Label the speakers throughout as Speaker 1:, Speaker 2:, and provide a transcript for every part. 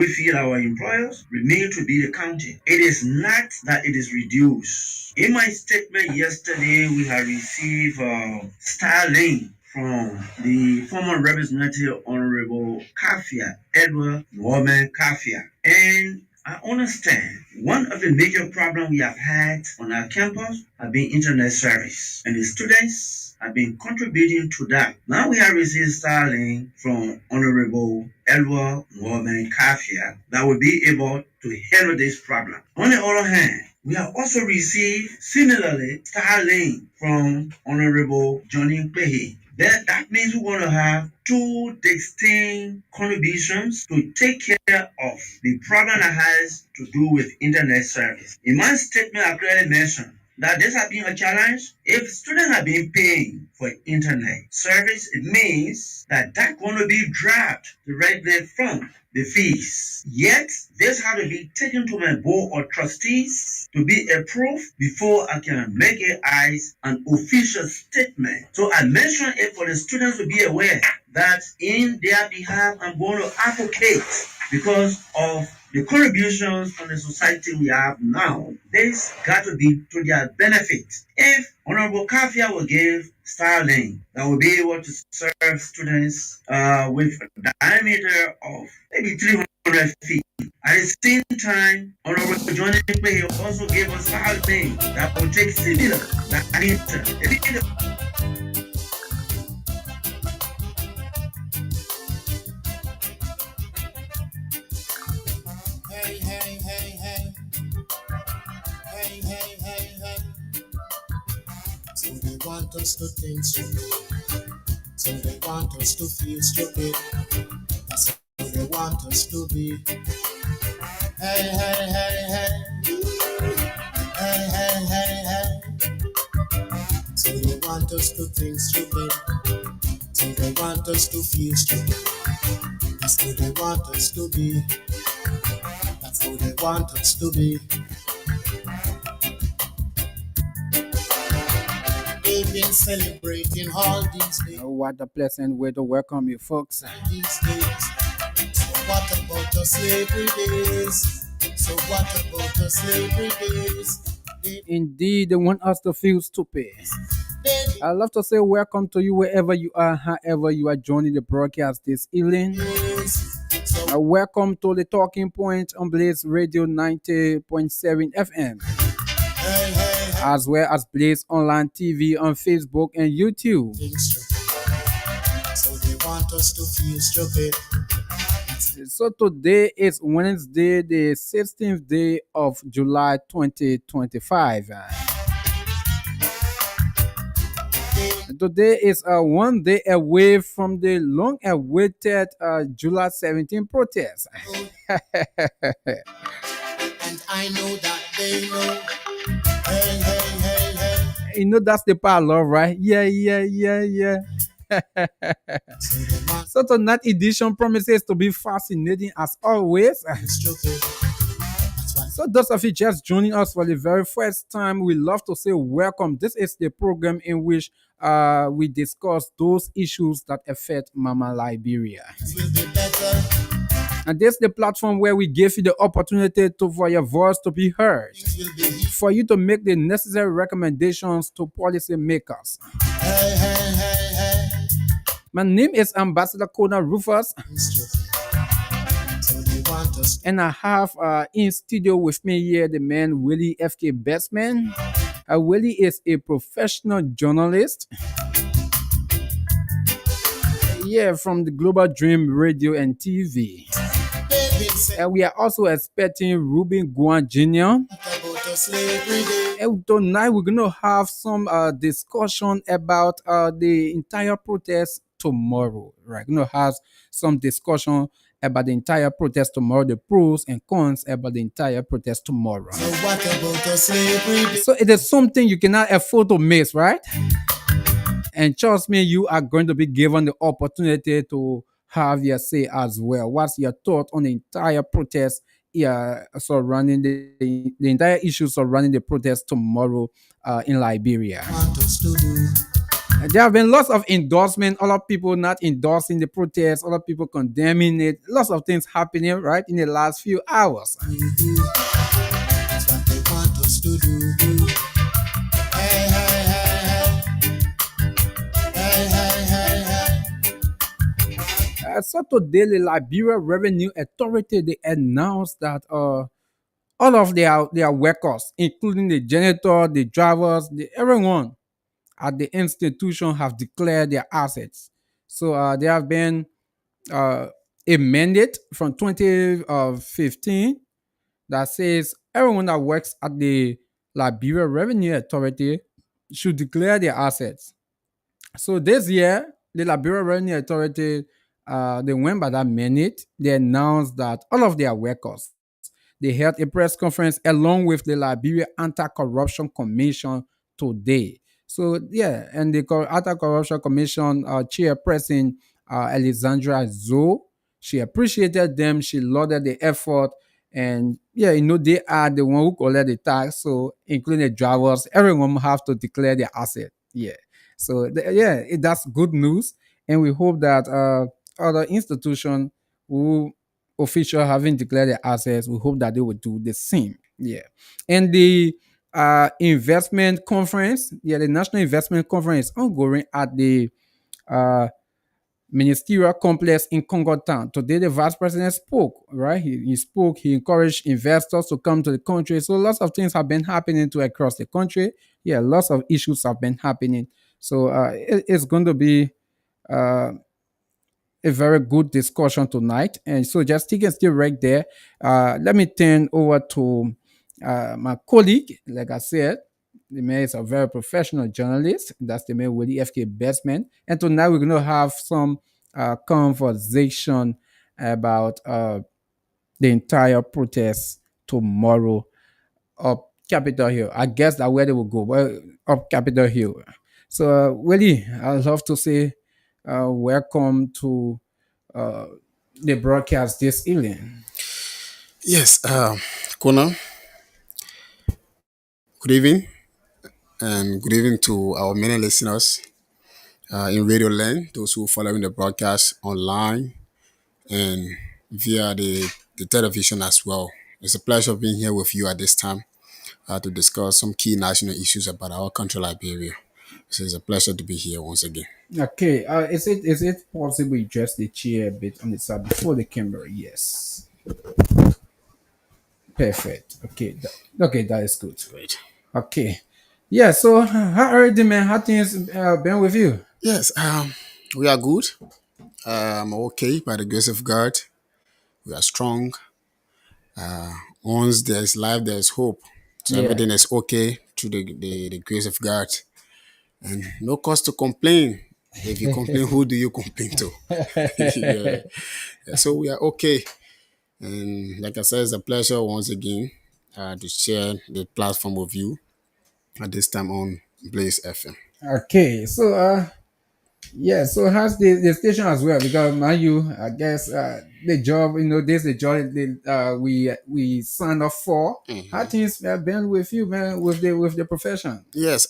Speaker 1: we feel our employers remain to be the county. It is not that it is reduced. In my statement yesterday, we have received Starlink from the former representative Honorable Kafia, Edward Norman Kafia. And I understand one of the major problems we have had on our campus have been internet service, and the students have been contributing to that. Now we have received Starlink from Honorable Edward Norman Kafia that will be able to handle this problem. On the other hand, we have also received similarly Starlink from Honorable Johnny Pehe. That means we're going to have two distinct contributions to take care of the problem that has to do with internet service. In my statement, I clearly mentioned that this has been a challenge. If students have been paying for internet service, it means that that's going to be dropped directly from the fees. Yet, this has to be taken to my board of trustees to be approved before I can make it as an official statement. So I mentioned it for the students to be aware that in their behalf, I'm going to advocate because of the contributions from the society we have now. This got to be to their benefit. If Honorable Kafia will give Starlink that will be able to serve students with a diameter of maybe 300 feet. At the same time, Honorable Johnny Play also gave us Starlink that will take similar diameter.
Speaker 2: Hey, hey, hey, hey. Hey, hey, hey, hey. So they want us to think stupid. So they want us to feel stupid. That's how they want us to be. Hey, hey, hey, hey. Hey, hey, hey, hey. So they want us to think stupid. So they want us to feel stupid. That's how they want us to be. That's how they want us to be. They've been celebrating all these days.
Speaker 3: Oh, what a pleasant way to welcome you, folks.
Speaker 2: These days. So what about the slavery days? So what about the slavery days?
Speaker 3: Indeed, they want us to feel stupid. I'd love to say welcome to you wherever you are, however you are joining the broadcast this evening. Welcome to the Talking Point on Blaze Radio 90.7 FM. As well as Blaze Online TV on Facebook and YouTube.
Speaker 2: So they want us to feel stupid.
Speaker 3: So today is Wednesday, the 16th day of July 2025. Today is one day away from the long-awaited July 17 protest.
Speaker 2: And I know that they know. Hey, hey, hey, hey.
Speaker 3: You know that's the part I love, right? Yeah. So tonight edition promises to be fascinating as always. So those of you just joining us for the very first time, we love to say welcome. This is the program in which we discuss those issues that affect Mama Liberia. And this is the platform where we give you the opportunity for your voice to be heard, for you to make the necessary recommendations to policymakers.
Speaker 2: Hey, hey, hey, hey.
Speaker 3: My name is Ambassador KONAH RUFUS, and I have in studio with me here the man Willie F.K. Bestman. Willie is a professional journalist. Yeah, from the Global Dream Radio and TV. And we are also expecting Ruben Guan Jr. And tonight we're going to have some discussion about the entire protest tomorrow. Right, we're going to have some discussion about the entire protest tomorrow, the pros and cons about the entire protest tomorrow.
Speaker 2: So what about the slavery?
Speaker 3: So it is something you cannot afford to miss, right? And trust me, you are going to be given the opportunity to have your say as well. What's your thought on the entire protest? Yeah, surrounding the entire issue surrounding the protest tomorrow in Liberia.
Speaker 2: Want us to do.
Speaker 3: There have been lots of endorsement, a lot of people not endorsing the protest, a lot of people condemning it, lots of things happening right in the last few hours.
Speaker 2: That's what they want us to do. Hey, hey, hey, hey, hey, hey, hey, hey.
Speaker 3: So today, the Liberia Revenue Authority they announced that all of their workers, including the janitor, the drivers, everyone at the institution have declared their assets. So there have been uh, a mandate from 2015 that says everyone that works at the Liberia Revenue Authority should declare their assets. So this year, the Liberia Revenue Authority, they went by that mandate. They announced that all of their workers, they held a press conference along with the Liberia Anti-Corruption Commission today. So yeah, and the Anti-Corruption Commission chairperson Alexandra Zoe, she appreciated them. She lauded the effort, and yeah, they are the one who collect the tax. So including the drivers, everyone have to declare their asset. Yeah. So yeah, that's good news, and we hope that other institutions who official having declared their assets, we hope that they will do the same. Yeah. And the investment conference, yeah, the National Investment Conference is ongoing at the uh, ministerial complex in Congo Town. Today, the vice president spoke, right? He spoke, he encouraged investors to come to the country. So, lots of things have been happening to across the country. Yeah, lots of issues have been happening. So, it's going to be uh, a very good discussion tonight. And so just take a stay right there. Let me turn over to my colleague. Like I said, the man is a very professional journalist. That's the man with the FK Bestman. And tonight we're going to have some conversation about the entire protest tomorrow up Capitol Hill. I guess that where they will go, well, up Capitol Hill. So, Willie, I'd love to say welcome to uh, the broadcast this evening.
Speaker 2: Yes, Kona, good evening, and good evening to our many listeners in Radio Land, those who are following the broadcast online and via the television as well. It's a pleasure being here with you at this time to discuss some key national issues about our country, Liberia. So it's a pleasure to be here once again.
Speaker 3: Okay, is it possible you just the chair a bit on the side before the camera? Yes, perfect. Okay, okay, that is good.
Speaker 2: Great.
Speaker 3: Okay, yeah. So how are the man? How things been with you?
Speaker 2: Yes, we are good. Okay, by the grace of God. We are strong. Once there's life, there's hope. So
Speaker 3: Yeah.
Speaker 2: everything is okay through the grace of God. And no cause to complain. If you complain, who do you complain to? Yeah. Yeah, so we are okay. And like I said, it's a pleasure once again to share the platform with you at this time on Blaze FM.
Speaker 3: Okay, so yeah, so how's the station as well? Because man, you I guess the job, this the job we signed up for. How things have been with you, man, with the profession?
Speaker 2: Yes,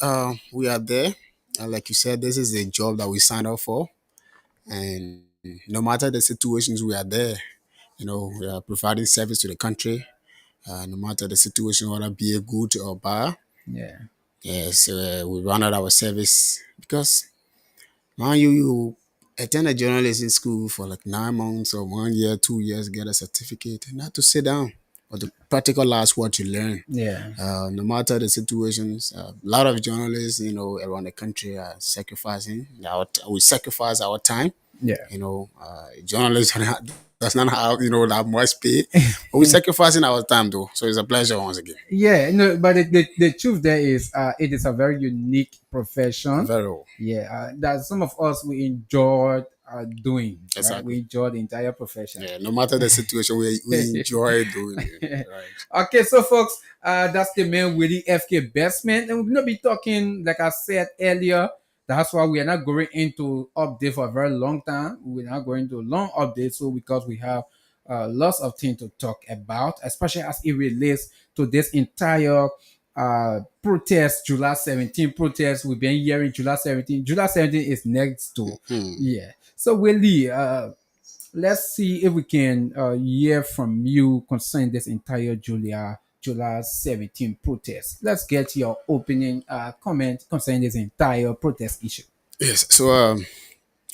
Speaker 2: we are there. Like you said, this is the job that we signed up for. And no matter the situations, we are there. We are providing service to the country. No matter the situation, whether be a good or bad.
Speaker 3: Yeah.
Speaker 2: Yes, we run out our service because now you attend a journalism school for like 9 months or 1 year, 2 years, get a certificate, not to sit down, but to practicalize what you learn.
Speaker 3: Yeah.
Speaker 2: No matter the situations, a lot of journalists, around the country are sacrificing. We sacrifice our time.
Speaker 3: Yeah.
Speaker 2: Journalists does not have that much pay, but we're sacrificing our time though. So it's a pleasure once again.
Speaker 3: Yeah, no, but the truth there is, it is a very unique profession.
Speaker 2: Very well.
Speaker 3: Yeah, that some of us we enjoy doing. Right, we
Speaker 2: Exactly.
Speaker 3: enjoy the entire profession.
Speaker 2: Yeah, no matter the situation, we enjoy doing it. Right.
Speaker 3: Okay, so folks, that's the man with the FK Bestman, and we're gonna be talking, like I said earlier. That's why we are not going into update for a very long time. We're not going to long update, so because we have lots of things to talk about, especially as it relates to this entire protest, July 17 protest. We've been hearing July 17. July 17 is next to, yeah. So Willie, let's see if we can hear from you concerning this entire July 17 protest. Let's get your opening comment concerning this entire protest issue.
Speaker 2: Yes. So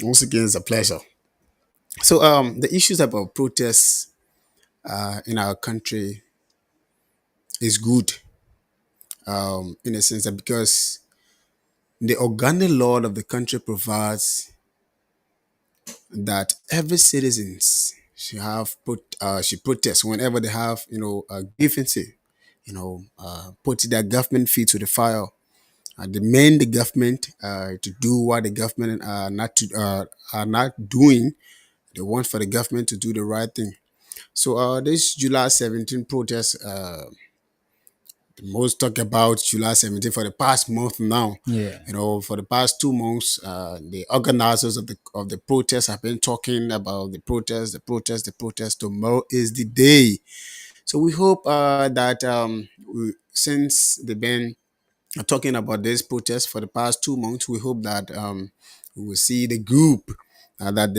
Speaker 2: once again, it's a pleasure. So the issues about protests in our country is good in a sense that because the organic law of the country provides that every citizens should have should protest whenever they have a grievances, put their government feet to the fire, demand the government to do what the government are not doing. They want for the government to do the right thing. So this July 17 protest, the most talk about July 17 for the past month now.
Speaker 3: Yeah.
Speaker 2: For the past 2 months, the organizers of the protest have been talking about the protest, the protest, the protest. Tomorrow is the day. So we hope that since they've been talking about this protest for the past 2 months, we hope that we will see the group that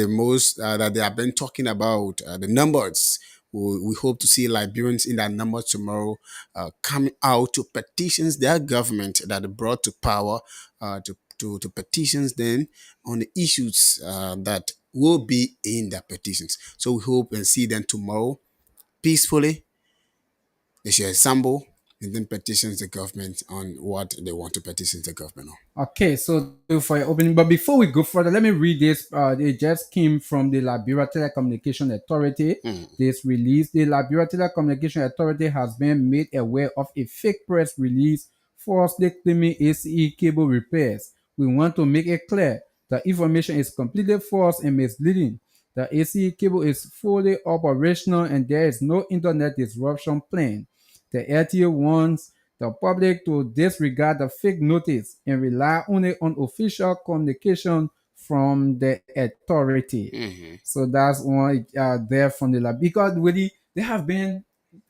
Speaker 2: they have been talking about, the numbers. We hope to see Liberians in that number tomorrow coming out to petitions their government that they brought to power, to petitions then on the issues that will be in their petitions. So we hope and see them tomorrow peacefully. They should assemble and then petitions the government on what they want to petition the government on.
Speaker 3: Okay, so thank you for your opening. But before we go further, let me read this. It just came from the Liberia Telecommunication Authority. This release, the Liberia Telecommunication Authority has been made aware of a fake press release falsely claiming ACE cable repairs. We want to make it clear the information is completely false and misleading. The ACE cable is fully operational and there is no internet disruption planned. The LTA wants the public to disregard the fake notice and rely only on official communication from the authority. So that's one there from the lab because really there have been,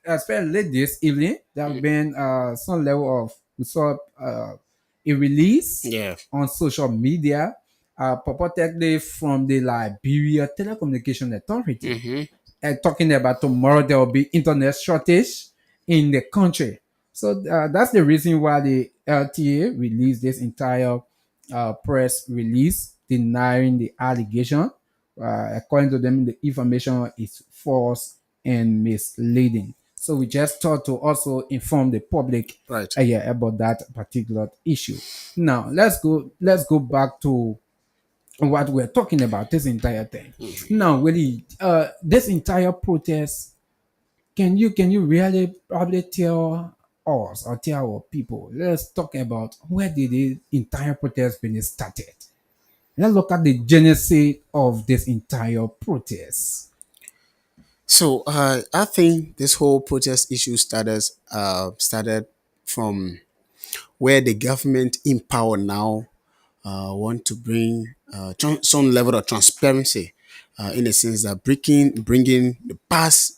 Speaker 3: especially this evening, there have been some level of we saw a release
Speaker 2: Yeah.
Speaker 3: on social media purportedly from the Liberia Telecommunication Authority talking about tomorrow there will be internet shortage in the country. So that's the reason why the LTA released this entire press release denying the allegation. According to them, the information is false and misleading. So we just thought to also inform the public
Speaker 2: Right.
Speaker 3: yeah, about that particular issue. Now let's go back to what we're talking about this entire thing. Now, really, this entire protest, can you really probably tell us or tell our people? Let's talk about where did the entire protest been started. Let's look at the genesis of this entire protest.
Speaker 2: So I think this whole protest issue started from where the government in power now want to bring some level of transparency, in a sense that bringing the past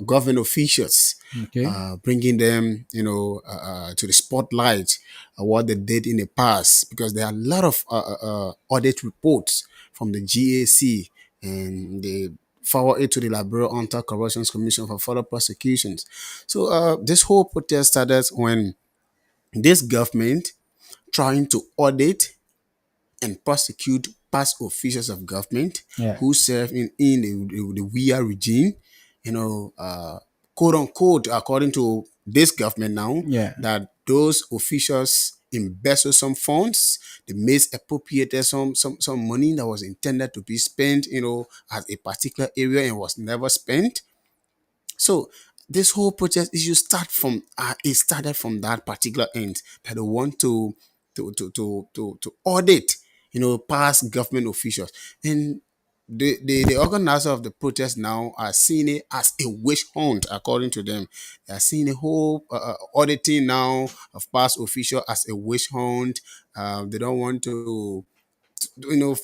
Speaker 2: government officials,
Speaker 3: Okay.
Speaker 2: bringing them, to the spotlight, what they did in the past, because there are a lot of audit reports from the GAC, and they forward it to the Liberal Anti-Corruption Commission for further prosecutions. So this whole protest started when this government trying to audit and prosecute past officials of government
Speaker 3: Yeah.
Speaker 2: who serve in the WIA regime, quote unquote, according to this government now,
Speaker 3: Yeah.
Speaker 2: that those officials embezzled some funds, they misappropriated some money that was intended to be spent, at a particular area and was never spent. So this whole protest issue it started from that particular end, that they want to audit, past government officials. And the organizer of the protest now are seeing it as a witch hunt, according to them. They are seeing the whole auditing now of past officials as a witch hunt. They don't want to,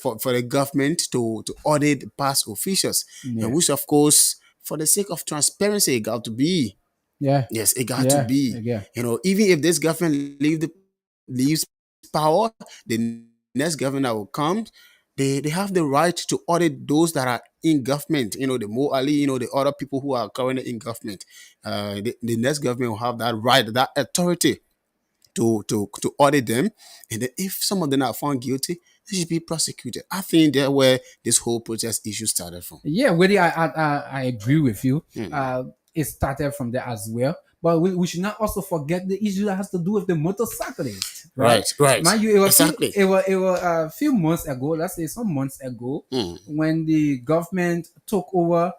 Speaker 2: for the government to audit past officials, and
Speaker 3: Yeah.
Speaker 2: which of course, for the sake of transparency, it got to be.
Speaker 3: Yeah.
Speaker 2: Yes, it got to
Speaker 3: Yeah.
Speaker 2: be.
Speaker 3: Yeah.
Speaker 2: Even if this government leaves power, the next government that will come, they have the right to audit those that are in government. The more ali, the other people who are currently in government. The next government will have that right, that authority to audit them, and then if some of them are found guilty, they should be prosecuted. I think that's where this whole protest issue started from.
Speaker 3: Yeah, really, I agree with you.
Speaker 2: Mhm.
Speaker 3: It started from there as well. But we should not also forget the issue that has to do with the motorcyclist, right?
Speaker 2: Right, right,
Speaker 3: Mind you, it was
Speaker 2: exactly.
Speaker 3: a few months ago, let's say some months ago,
Speaker 2: Mm.
Speaker 3: when the government took over,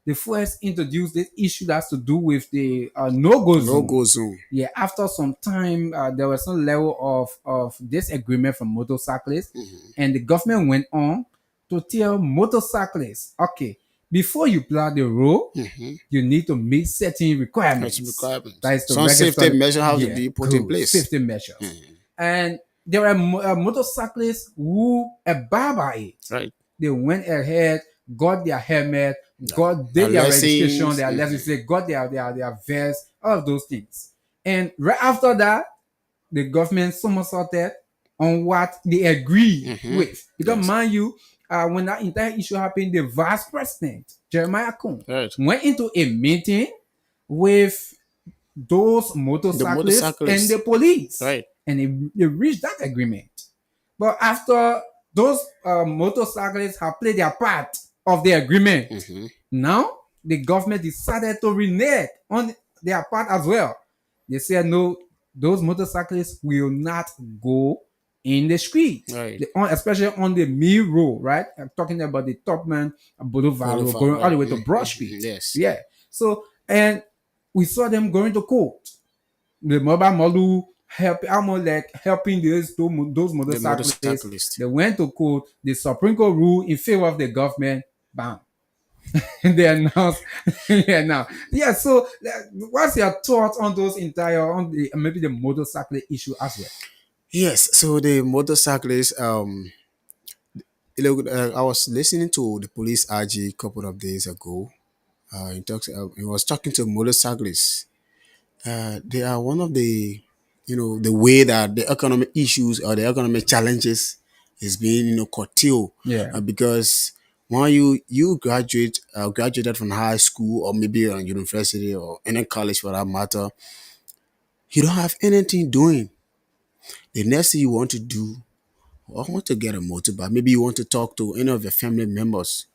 Speaker 3: they first introduced this issue that has to do with the no-go
Speaker 2: No
Speaker 3: zone.
Speaker 2: go zoom.
Speaker 3: Yeah, after some time, there was some level of disagreement from motorcyclists, and the government went on to tell motorcyclists, okay, before you plow the road,
Speaker 2: Mm-hmm.
Speaker 3: you need to meet certain
Speaker 2: That's
Speaker 3: requirements. That
Speaker 2: requirements.
Speaker 3: is to
Speaker 2: Some safety
Speaker 3: register,
Speaker 2: measure have to
Speaker 3: yeah,
Speaker 2: be put in
Speaker 3: good
Speaker 2: place.
Speaker 3: safety measures. And there are motorcyclists who abide by it.
Speaker 2: Right.
Speaker 3: They went ahead, got their helmet,
Speaker 2: The
Speaker 3: did their registration,
Speaker 2: lessons.
Speaker 3: their license, they got their vest, all of those things. And right after that, the government somersaulted on what they agree with. Because
Speaker 2: Yes.
Speaker 3: mind you, when that entire issue happened, the vice president, Jeremiah Kuhn,
Speaker 2: Right.
Speaker 3: went into a meeting with those
Speaker 2: The
Speaker 3: motorcyclists and
Speaker 2: motorcyclists.
Speaker 3: the police.
Speaker 2: Right.
Speaker 3: And they reached that agreement. But after those motorcyclists have played their part of the agreement, now the government decided to renege on their part as well. They said no, those motorcyclists will not go in the street,
Speaker 2: Right.
Speaker 3: especially on the mill road, right? I'm talking about the Topman Boulevard road
Speaker 2: Boulevard.
Speaker 3: going all
Speaker 2: Right.
Speaker 3: the way to Broad Street.
Speaker 2: Yes.
Speaker 3: Yeah. So, and we saw them going to court. The mobile model almost like helping those
Speaker 2: The
Speaker 3: motorcyclists.
Speaker 2: motorcyclist.
Speaker 3: They went to court. The Supreme Court ruled in favor of the government. Bam. They announced. Yeah, now. Yeah. So, what's your thoughts on those entire on the maybe the motorcycle issue as well?
Speaker 2: Yes. So the motorcyclist. I was listening to the police RG a couple of days ago. He was talking to motorcyclists. They are one of the way that the economic issues or the economic challenges is being curtailed,
Speaker 3: Yeah.
Speaker 2: because when you graduated from high school or maybe a university or any college for that matter, you don't have anything doing. The next thing you want to do, I want to get a motorbike. Maybe you want to talk to any of your family members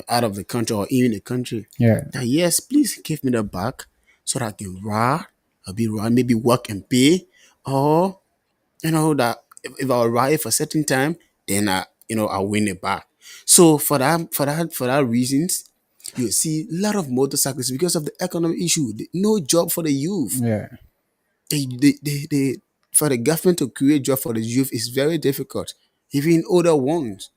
Speaker 2: out of the country or even the country.
Speaker 3: Yeah.
Speaker 2: That yes, please give me the back so that I can ride. I'll be ride, maybe work and pay. Or that if I ride for a certain time, then I'll win it back. So for that reasons, you see a lot of motorcyclists because of the economic issue. No job for the youth.
Speaker 3: Yeah.
Speaker 2: They for the government to create job for the youth is very difficult. Even older ones.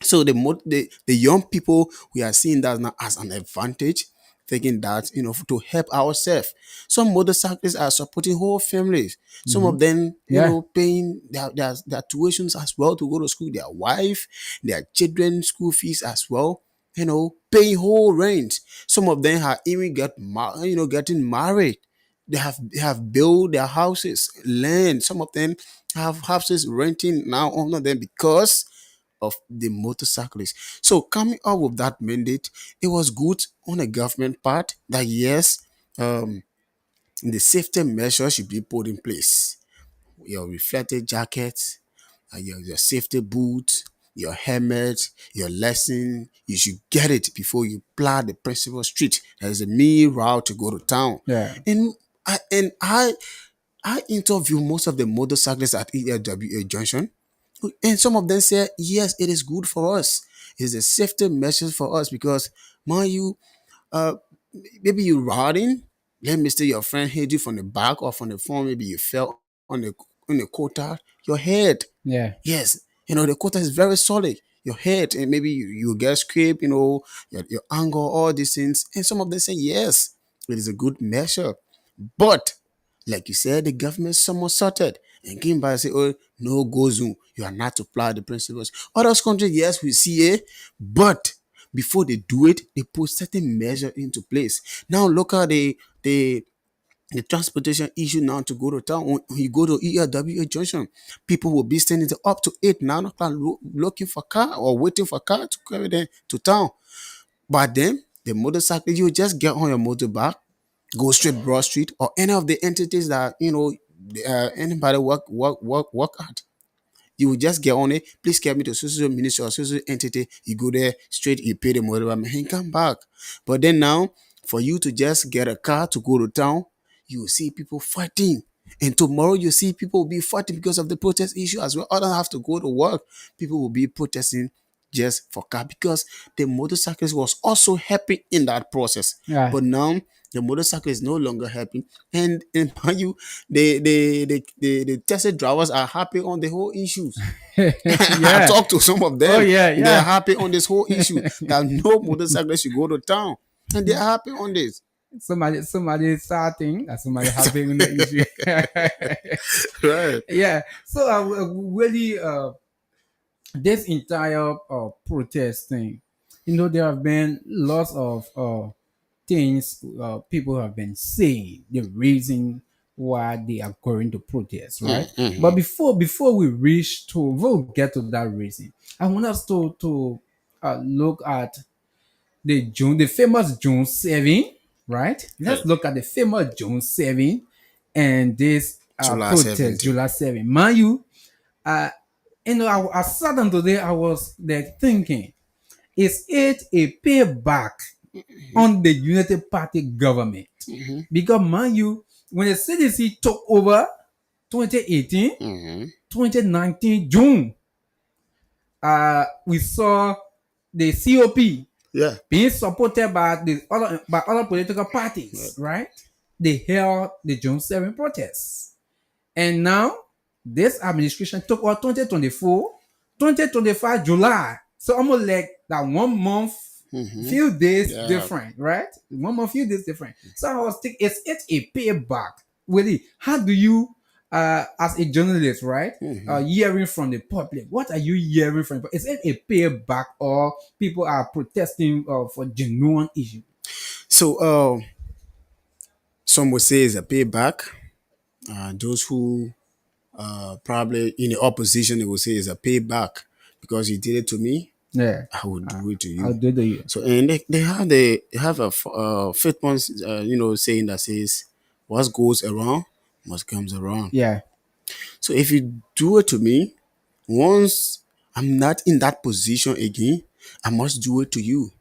Speaker 2: So the young people, we are seeing that now as an advantage, thinking that to help ourselves. Some motorcyclists are supporting whole families. Some of them,
Speaker 3: Yeah.
Speaker 2: paying their tuitions as well to go to school. Their wife, their children school fees as well. Paying whole rent. Some of them have even getting married. They have built their houses, land. Some of them have houses renting now under them because of the motorcyclists. So coming up with that mandate, it was good on the government part that yes, the safety measures should be put in place. Your reflective jacket, your safety boots, your helmet, your lesson, you should get it before you plow the principal street. There's a main route to go to town.
Speaker 3: Yeah.
Speaker 2: And I interview most of the motorcyclists at ELWA Junction, and some of them say, yes, it is good for us. It's a safety measure for us because, mind you, uh, maybe you're riding, let me say your friend hit you from the back or from the front, maybe you fell on the quarter, your head.
Speaker 3: Yeah.
Speaker 2: Yes, the quarter is very solid. Your head, and maybe you get scraped, your ankle, all these things. And some of them say, yes, it is a good measure. But like you said, the government somersaulted and came by and say, oh, no go zoom. You are not to apply the principles. Other countries, yes, we see it, but before they do it, they put certain measure into place. Now look at the The transportation issue now to go to town. When you go to ELWA Junction, people will be standing till up to 8, 9 o'clock looking for car or waiting for car to carry them to town. But then the motorcycle, you just get on your motorbike, go straight Broad Street or any of the entities that anybody work at. You will just get on it. Please get me to social ministry or social entity. You go there straight, you pay the motorcycle and come back. But then now, for you to just get a car to go to town, you will see people fighting. And tomorrow you see people will be fighting because of the protest issue as well. Others have to go to work. People will be protesting just for car because the motorcyclist was also happy in that process.
Speaker 3: Yeah.
Speaker 2: But now the motorcycle is no longer happy. And mind you, the Tesla drivers are happy on the whole issues. I
Speaker 3: Yeah.
Speaker 2: talked to some of
Speaker 3: Oh
Speaker 2: them.
Speaker 3: yeah,
Speaker 2: They're
Speaker 3: yeah.
Speaker 2: happy on this whole issue that no motorcyclist should go to town. And they're happy on this.
Speaker 3: Somebody starting and somebody having the issue.
Speaker 2: Right.
Speaker 3: Yeah. So really this entire protest thing, there have been lots of things people have been saying the reason why they are going to protest, right? But before we reach to we'll get to that reason, I want us to look at the famous June 7, right? Let's look at the famous June 7 and this
Speaker 2: July
Speaker 3: protest
Speaker 2: 17th.
Speaker 3: July 7. Man, uh, I sat down today. I was there thinking, is it a payback on the United Party government? Because man, when the CDC took over 2018, 2019 June, we saw the COP
Speaker 2: Yeah.
Speaker 3: being supported by other political parties, right? They held the June 7 protests. And now this administration took out 2024, 2025 July. So almost like that 1 month, few days
Speaker 2: Yeah.
Speaker 3: different, right? 1 month, few days different. So I was thinking, is it a payback? Really, how do you, as a journalist, right, hearing from the public, what are you hearing from? Is it a payback or people are protesting for genuine issue?
Speaker 2: So some would say it's a payback. Those who probably in the opposition, they will say it's a payback because you did it to me.
Speaker 3: Yeah,
Speaker 2: I will do it to
Speaker 3: I'll
Speaker 2: you.
Speaker 3: do the
Speaker 2: So and they have a fifth one, saying that says, "What goes around must comes around."
Speaker 3: yeah.
Speaker 2: So if you do it to me, once I'm not in that position again, I must do it to you.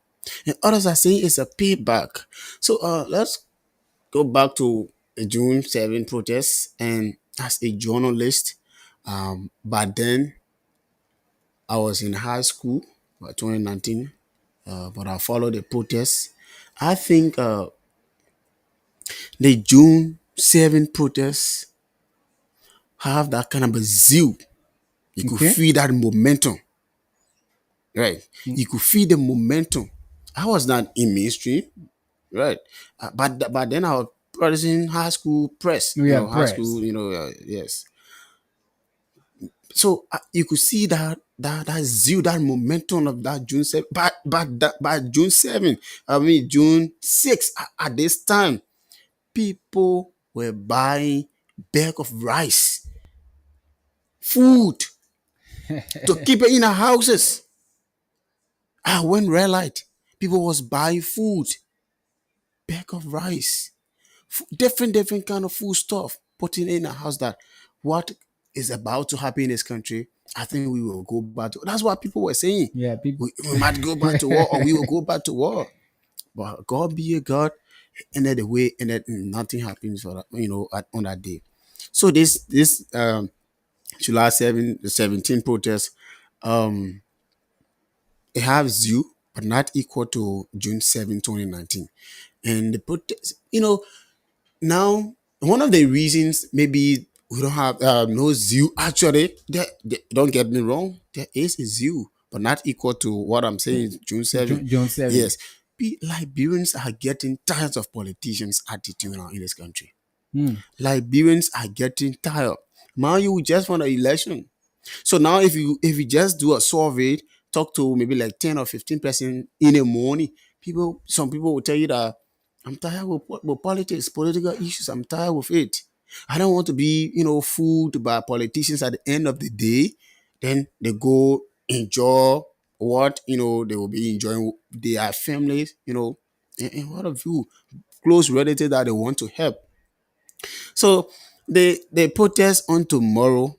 Speaker 2: And others are saying it's a payback. So let's go back to the June 7 protests. And as a journalist, but then I was in high school by 2019, but I followed the protests. I think the June 7 protests have that kind of a zeal. You could
Speaker 3: Okay.
Speaker 2: feel that momentum, right? You could feel the momentum. I was not in mainstream, right? But then I was practicing high school press,
Speaker 3: We are
Speaker 2: high school,
Speaker 3: pressed.
Speaker 2: yes. So you could see that zeal, that momentum of that June 7. By June 7, I mean June 6, at this time, people were buying bag of rice, food to keep it in our houses. When red light, people was buying food, bag of rice, different kind of food stuff, putting in a house that what is about to happen in this country, I think we will go back to. That's what people were saying.
Speaker 3: Yeah, people.
Speaker 2: We might go back to war or we will go back to war. But God be a God, and then the way and then nothing happens for that, on that day. So this July 17 protest, um, it has you, but not equal to June 7, 2019. And the protest, now one of the reasons maybe we don't have no zeal. Actually, don't get me wrong, there is a zeal, but not equal to what I'm saying. June 7.
Speaker 3: June 7.
Speaker 2: Yes, Liberians are getting tired of politicians' attitude now in this country. Liberians are getting tired. Man, you just want an election. So now if you just do a survey, talk to maybe like 10 or 15 person in the morning, some people will tell you that I'm tired with politics, political issues. I'm tired with it. I don't want to be, fooled by politicians at the end of the day. Then they go enjoy what, they will be enjoying their families, and what of you, close relatives that they want to help. So the protest on tomorrow,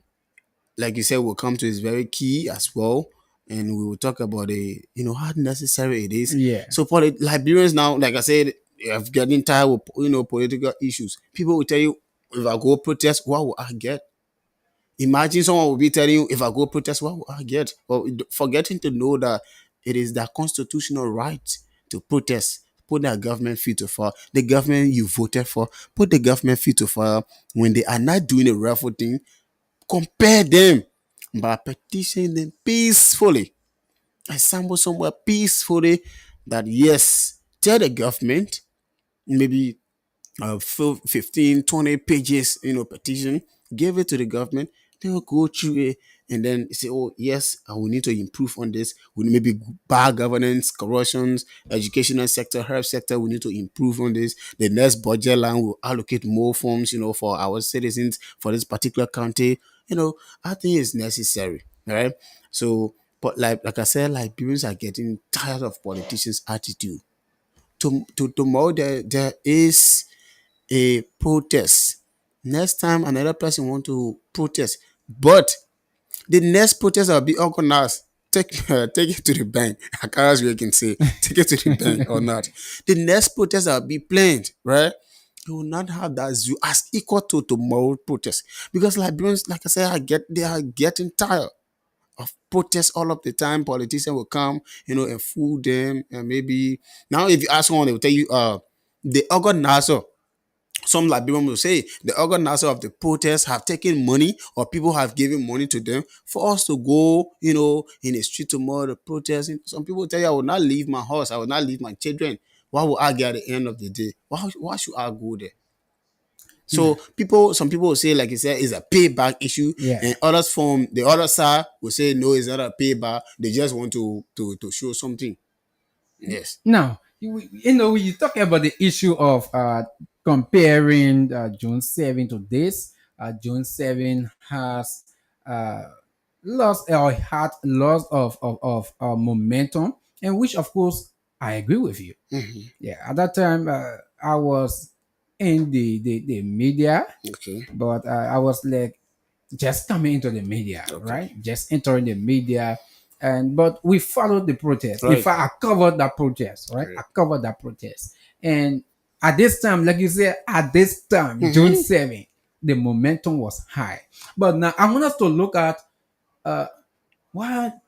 Speaker 2: like you said, will come to is very key as well. And we will talk about how necessary it is.
Speaker 3: Yeah.
Speaker 2: So for the Liberians now, like I said, have getting tired with political issues. People will tell you, if I go protest, what will I get? Imagine someone will be telling you, if I go protest, what will I get? But forgetting to know that it is their constitutional right to protest. Put their government feet to fire. The government you voted for, put the government feet to fire. When they are not doing the rightful thing, compare them by petitioning them peacefully. Assemble somewhere peacefully that yes, tell the government, maybe 15, 20 pages, petition, give it to the government. They will go through it and then say, oh, yes, we need to improve on this. We need maybe bad governance, corruptions, educational sector, health sector. We need to improve on this. The next budget line will allocate more funds, for our citizens for this particular county. I think it's necessary. All right. So, but like I said, Liberians are getting tired of politicians' attitude. Tomorrow there is a protest. Next time another person want to protest, but the next protest will be organized. Take it to the bank. I can't we can say take it to the bank or not. The next protest will be planned, right? You will not have that zoo as equal to tomorrow protest because Liberians, like I said, they are getting tired of protests all of the time. Politicians will come, and fool them, and maybe now if you ask someone, they will tell you, the organizer, some Liberian will say the organizer of the protests have taken money or people have given money to them for us to go, in the street tomorrow to protest. Some people tell you, I will not leave my house, I will not leave my children. What will I get at the end of the day? Why should I go there? So some people will say, like you said, it's a payback issue,
Speaker 3: Yeah.
Speaker 2: and others from the other side will say, no, it's not a payback. They just want to show something. Yes.
Speaker 3: Now, when you talk about the issue of comparing June 7 to this, June 7 has uh, lost or had lots of momentum, and which, of course, I agree with you.
Speaker 2: Hmm.
Speaker 3: Yeah, at that time, I was in the media,
Speaker 2: Okay.
Speaker 3: but I was like just coming into the media,
Speaker 2: Okay.
Speaker 3: right? Just entering the media. And but we followed the protest. In
Speaker 2: Right.
Speaker 3: fact, I covered that protest, right? I
Speaker 2: Right.
Speaker 3: covered that protest. And at this time, like you said, at this time, June
Speaker 2: Hmm.
Speaker 3: 7th, the momentum was high. But now I want us to look at uh, what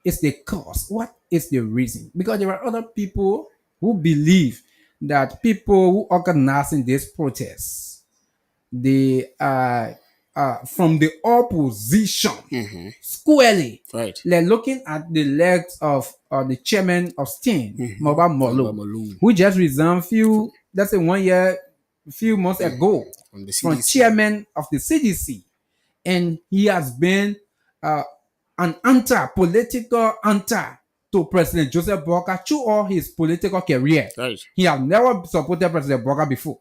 Speaker 3: is the cause? What is the reason? Because there are other people who believe that people who organizing this protest, they are from the opposition
Speaker 2: Hmm.
Speaker 3: squarely.
Speaker 2: Right.
Speaker 3: They're looking at the legs of the chairman of Stein,
Speaker 2: Mm-hmm.
Speaker 3: Moba Molo,
Speaker 2: Malone.
Speaker 3: who just resigned let's say 1 year, few months ago
Speaker 2: From the
Speaker 3: from
Speaker 2: CDC.
Speaker 3: chairman of the CDC. And he has been uh, an political anti to President Joseph Boca through all his political career.
Speaker 2: Right.
Speaker 3: He has never supported President Boca before.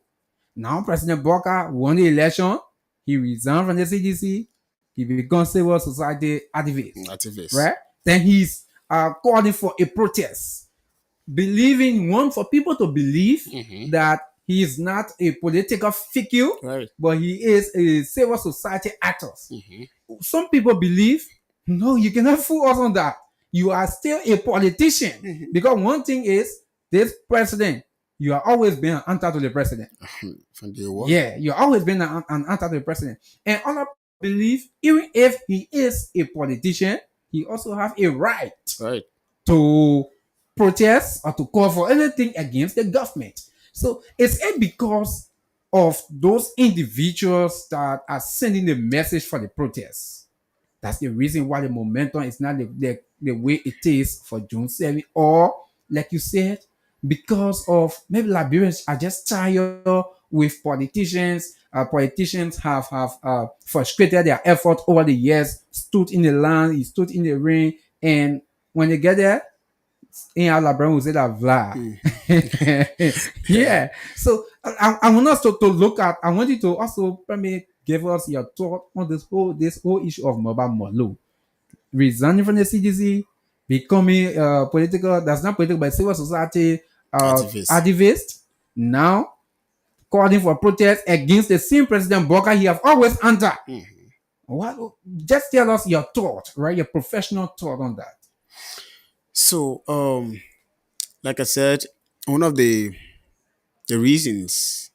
Speaker 3: Now President Boca won the election. He resigned from the CDC. He became civil society activist,
Speaker 2: Activist.
Speaker 3: right? Then he's calling for a protest, believing for people to believe
Speaker 2: Mm-hmm.
Speaker 3: that he is not a political figure,
Speaker 2: Right.
Speaker 3: but he is a civil society actor.
Speaker 2: Mm-hmm.
Speaker 3: Some people believe, no, you cannot fool us on that. You are still a politician. Because one thing is, this president, you are always been an anti to the president.
Speaker 2: From day one.
Speaker 3: Yeah, you've always been an anti to the president. And other believe, even if he is a politician, he also have a right
Speaker 2: Right.
Speaker 3: to protest or to call for anything against the government. So it's because of those individuals that are sending the message for the protest. That's the reason why the momentum is not the way it is for June 7th. Or, like you said, because of maybe Liberians are just tired with politicians. Politicians have frustrated their effort over the years, stood in the land, he stood in the rain, and when they get there, in Alabama we say that vla.
Speaker 2: Mm.
Speaker 3: Yeah. So I want us to look at. I want you to also let me give us your thought on this whole issue of Mobile Molu resigning from the CDC, becoming political. That's not political, but civil society
Speaker 2: Activist.
Speaker 3: activist. Now calling for protest against the same President Boga he have always under.
Speaker 2: Mm.
Speaker 3: What? Just tell us your thought, right? Your professional thought on that.
Speaker 2: So, like I said, one of the reasons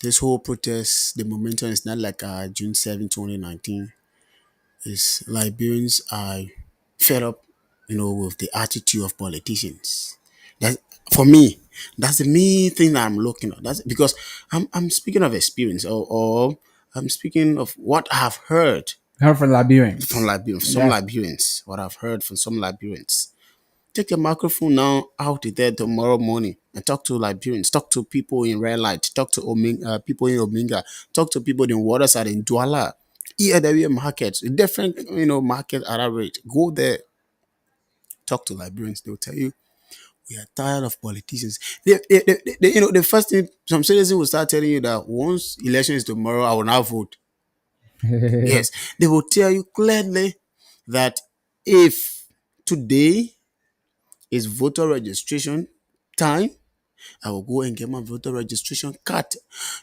Speaker 2: this whole protest, the momentum is not like June 7, 2019. Is Liberians are fed up, with the attitude of politicians. That for me, that's the main thing that I'm looking at. That's because I'm speaking of experience, or I'm speaking of what I've heard
Speaker 3: Help for
Speaker 2: from
Speaker 3: Liberians.
Speaker 2: Some
Speaker 3: Yeah.
Speaker 2: Liberians. What I've heard from some Liberians. Take your microphone now out there tomorrow morning and talk to Liberians, talk to people in Red Light, talk to people in Ominga, talk to people in Waterside, in Douala, EAW markets, different market at that rate. Go there, talk to Liberians. They'll tell you we are tired of politicians. The first thing some citizens will start telling you that once election is tomorrow, I will not vote. Yes, they will tell you clearly that if today is voter registration time, I will go and get my voter registration card.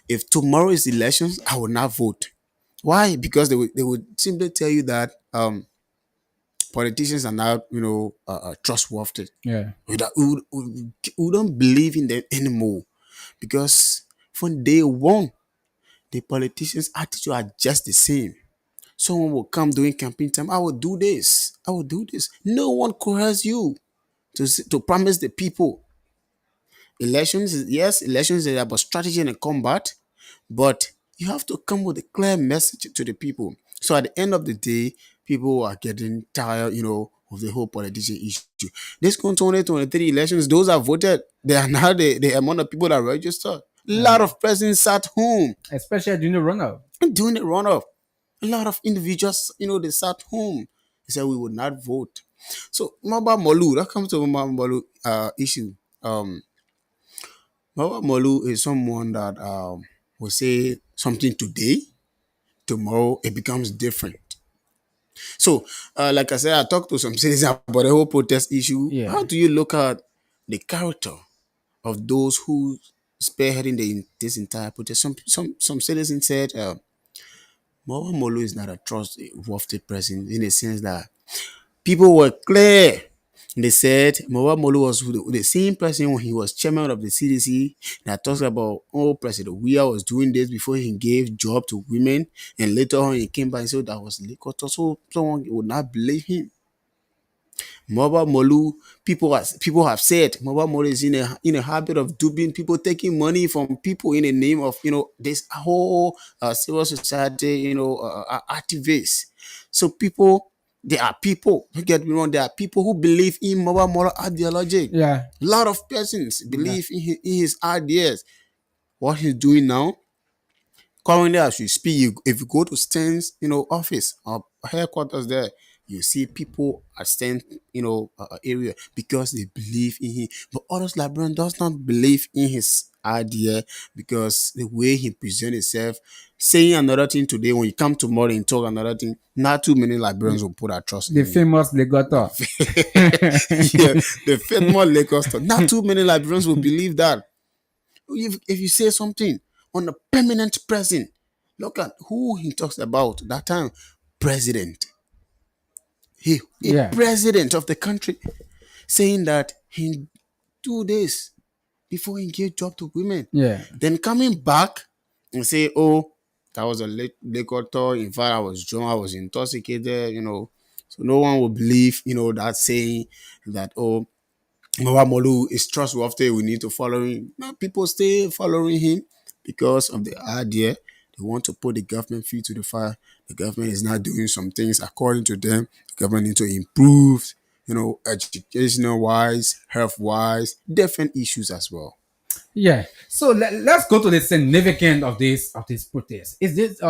Speaker 2: If tomorrow is elections, I will not vote. Why? Because they would simply tell you that politicians are not trustworthy.
Speaker 3: Yeah.
Speaker 2: We don't believe in them anymore because from day one the politicians' attitude are just the same. Someone will come during campaign time. I will do this. I will do this. No one coerces you to promise the people. Elections is about strategy and combat, but you have to come with a clear message to the people. So at the end of the day, people are getting tired, of the whole politician issue. This 2023 elections, those that voted, they are now the amount of people that registered. A lot of presidents sat home
Speaker 3: Especially during the runoff.
Speaker 2: doing the runoff. A lot of individuals, they sat home. They said we would not vote. So Maba Molu, that comes to Maba Molu issue. Baba Molu is someone that will say something today, tomorrow it becomes different. So, like I said, I talked to some citizens about the whole protest issue.
Speaker 3: Yeah.
Speaker 2: How do you look at the character of those who spearheading this entire protest? Some citizens said, Baba Molu is not a trustworthy person in the sense that people were clear. They said Mawar Molu was the same person when he was chairman of the CDC that talks about, President Weah was doing this before he gave job to women, and later on he came back and said that was legal. So someone would not believe him. Mobile Molu, people have said Mobile Molu is in a habit of duping people, taking money from people in the name of this whole civil society activists. So there are people, don't get me wrong, there are people who believe in Mobile Molu ideology.
Speaker 3: Yeah.
Speaker 2: A lot of persons
Speaker 3: Yeah.
Speaker 2: believe in his ideas. What he's doing now, currently, as we speak, if you go to Stan's, office or headquarters there, you see people at Stan's, area because they believe in him. But others, like Brian, does not believe in his idea because the way he presents himself, saying another thing today, when you come tomorrow and talk another thing, not too many Liberians will put their trust
Speaker 3: The
Speaker 2: in him.
Speaker 3: famous Legato.
Speaker 2: Yeah, the famous Lagos talk. Not too many Liberians will believe that. If you say something on a permanent president, look at who he talks about that time. President. A
Speaker 3: Yeah.
Speaker 2: president of the country saying that he do this before he gave job to women.
Speaker 3: Yeah.
Speaker 2: Then coming back and say, oh, that was a liquor tour. In fact, I was drunk, I was intoxicated. So no one will believe, that saying that, oh, Molu is trustworthy. We need to follow him. No, people stay following him because of the idea. They want to put the government feet to the fire. The government is not doing some things according to them. The government needs to improve, educational wise, health wise, different issues as well.
Speaker 3: Yeah. So let's go to the significance of this protest. Is this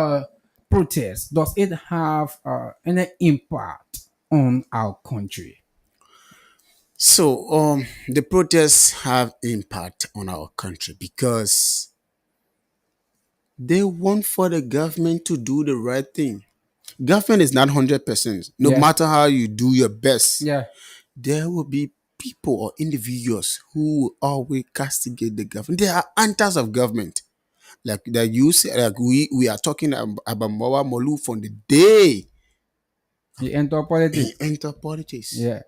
Speaker 3: protest, does it have any impact on our country?
Speaker 2: So, the protests have impact on our country because they want for the government to do the right thing. Government is not 100%. No
Speaker 3: Yeah,
Speaker 2: matter how you do your best,
Speaker 3: yeah.
Speaker 2: there will be people or individuals who will always castigate the government. They are antis of government. Like that you say, like we are talking about Mawa Molu from the day
Speaker 3: He enter
Speaker 2: he
Speaker 3: politics.
Speaker 2: entered politics.
Speaker 3: Yeah,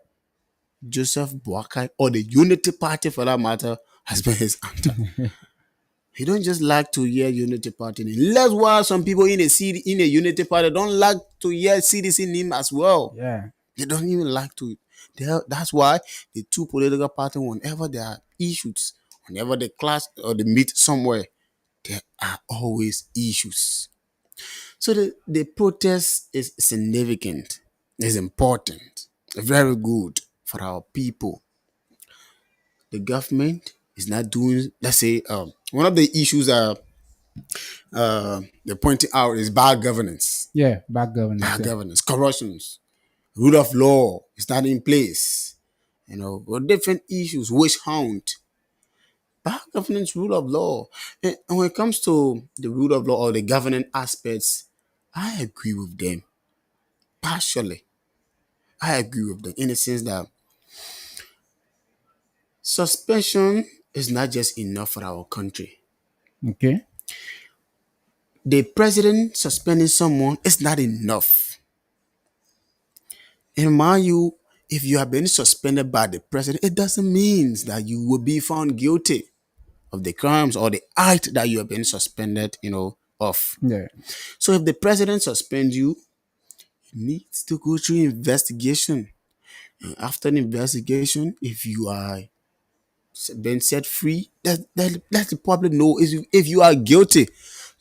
Speaker 2: Joseph Boakai or the Unity Party for that matter has been his anti. He don't just like to hear Unity Party name. That's why some people in a Unity Party don't like to hear CDC name as well.
Speaker 3: yeah.
Speaker 2: They don't even like to. That's why the two political parties, whenever there are issues, whenever they clash or they meet somewhere, there are always issues. So the protest is significant, is important, very good for our people. The government is not doing, let's say, one of the issues they're pointing out is bad governance,
Speaker 3: Yeah, bad governance. Yeah.
Speaker 2: corruptions, rule of law is not in place. But different issues, witch hunt, bad governance, rule of law. And when it comes to the rule of law or the governing aspects, I agree with them partially. I agree with them in the sense that suspension is not just enough for our country.
Speaker 3: Okay.
Speaker 2: The president suspending someone is not enough. In my view, if you have been suspended by the president, it doesn't mean that you will be found guilty of the crimes or the act that you have been suspended, of.
Speaker 3: Yeah.
Speaker 2: So if the president suspends you, he needs to go through investigation. And after the investigation, if you are been set free, let the public know. If you are guilty,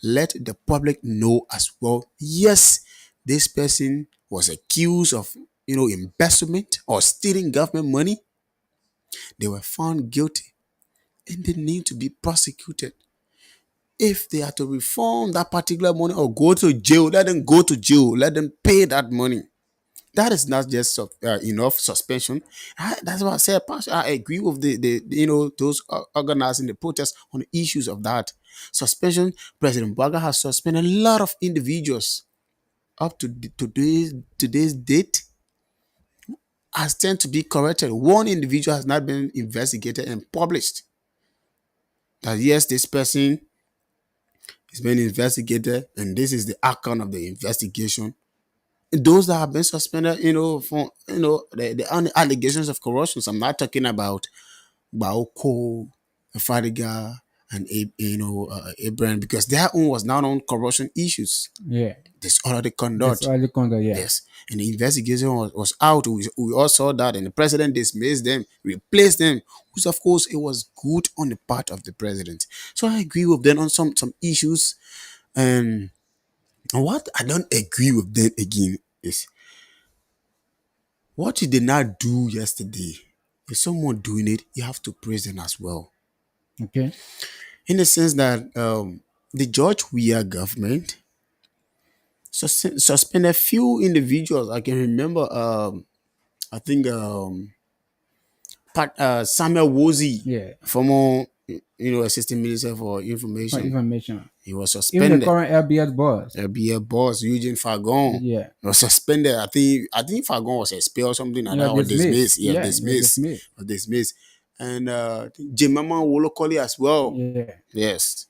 Speaker 2: let the public know as well. Yes, this person was accused of embezzlement or stealing government money. They were found guilty and they need to be prosecuted. If they are to reform that particular money or go to jail, let them go to jail. Let them pay that money. That is not just enough suspension. That's what I said. Pastor, I agree with those organizing the protest on the issues of that suspension. President Baga has suspended a lot of individuals up to today's date. Has tend to be corrected. One individual has not been investigated and published. That yes, this person is being investigated, and this is the outcome of the investigation. Those that have been suspended, for the allegations of corruption. I'm not talking about Baoko, Fadiga, and Abraham because their own was not on corruption issues.
Speaker 3: Yeah.
Speaker 2: Disorderly
Speaker 3: This
Speaker 2: conduct.
Speaker 3: early conduct. Yeah.
Speaker 2: Yes, and the investigation was out. We all saw that, and the president dismissed them, replaced them, which of course it was good on the part of the president. So I agree with them on some issues. And what I don't agree with them again is what you did not do yesterday. If someone doing it, you have to praise them as well.
Speaker 3: Okay.
Speaker 2: In the sense that the George Weah government suspended few individuals. I can remember. I think Samuel Wozi,
Speaker 3: Yeah.
Speaker 2: former assistant minister for
Speaker 3: For
Speaker 2: information,
Speaker 3: information.
Speaker 2: he was
Speaker 3: Even the
Speaker 2: suspended.
Speaker 3: current LBS boss.
Speaker 2: BA boss Eugene Fagon
Speaker 3: Yeah.
Speaker 2: was suspended. I think Fagon was expelled or something like
Speaker 3: Yeah.
Speaker 2: that or
Speaker 3: Dismissed.
Speaker 2: dismissed. Yeah,
Speaker 3: Yeah. Yeah.
Speaker 2: dismissed
Speaker 3: Dismissed.
Speaker 2: or dismissed. And Jemama Wolokoli as well.
Speaker 3: Yeah.
Speaker 2: Yes.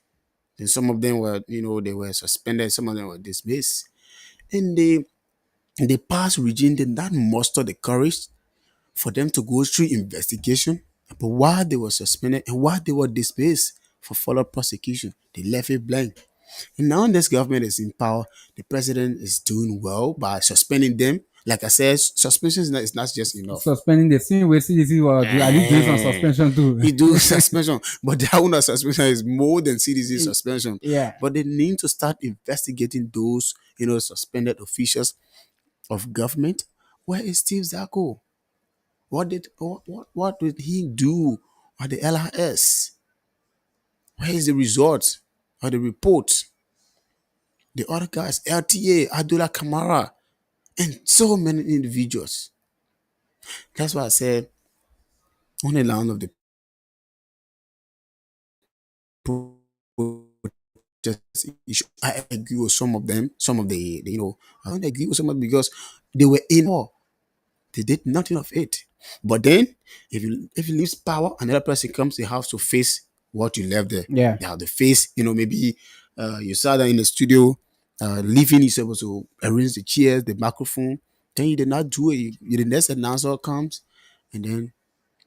Speaker 2: And some of them were, they were suspended. Some of them were dismissed. And the past regime did not muster the courage for them to go through investigation. But while they were suspended and while they were dismissed for further prosecution, they left it blank. And now this government is in power. The president is doing well by suspending them. Like I said, suspension is not just enough.
Speaker 3: Suspending the same way CDC was doing. Are you doing some
Speaker 2: Eh,
Speaker 3: suspension too?
Speaker 2: He do suspension, but their own suspension is more than CDC suspension.
Speaker 3: Yeah.
Speaker 2: But they need to start investigating those, suspended officials of government. Where is Steve Zako? What did he do at the LRS? Where is the result or the report? The other guys, LTA, Abdullah Kamara, and so many individuals. That's why I said on the line of the protest issue. I agree with some of them, some of the I don't agree with some of them because they were in war. They did nothing of it. But then, if you lose power, another person comes, they have to face what you left there.
Speaker 3: Yeah.
Speaker 2: They have to face, maybe you sat there in the studio, leaving, you're supposed to arrange the chairs, the microphone. Then you did not do it. The next announcer comes, and then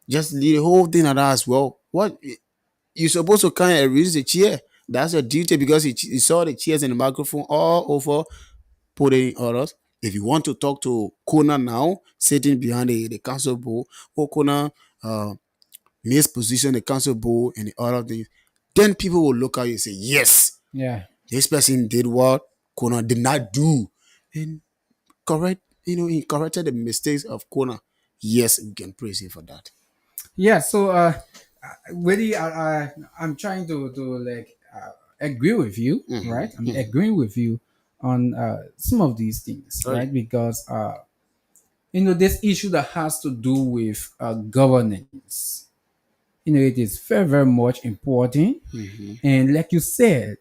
Speaker 2: just leave the whole thing like that as well. What you're supposed to kind of arrange the chair. That's your duty because you saw the chairs and the microphone all over, put it in orders. If you want to talk to KONAH now, sitting behind the council board, or KONAH misposition the council board and the other things, then people will look at you and say, yes,
Speaker 3: Yeah.
Speaker 2: this person did what KONAH did not do. And correct, he corrected the mistakes of KONAH. Yes, we can praise him for that.
Speaker 3: Yeah. So really, I'm trying to like agree with you, right? I'm agreeing with you on some of these things,
Speaker 2: Right.
Speaker 3: right? Because this issue that has to do with governance, it is very, very much important. And like you said,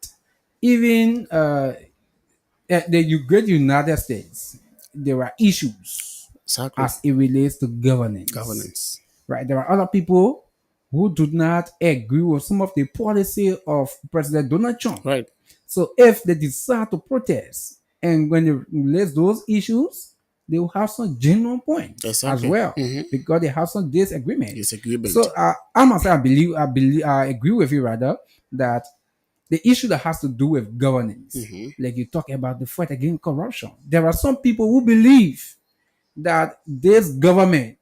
Speaker 3: even at the great United States, there are issues
Speaker 2: Exactly.
Speaker 3: as it relates to governance,
Speaker 2: Governance.
Speaker 3: right? There are other people who do not agree with some of the policy of President Donald Trump.
Speaker 2: Right.
Speaker 3: So if they decide to protest and when they raise those issues, they will have some genuine points as
Speaker 2: Exactly.
Speaker 3: well because they have some disagreement.
Speaker 2: Disagreement.
Speaker 3: So I must say, I agree with you rather that the issue that has to do with governance, like you talk about the fight against corruption, there are some people who believe that this government,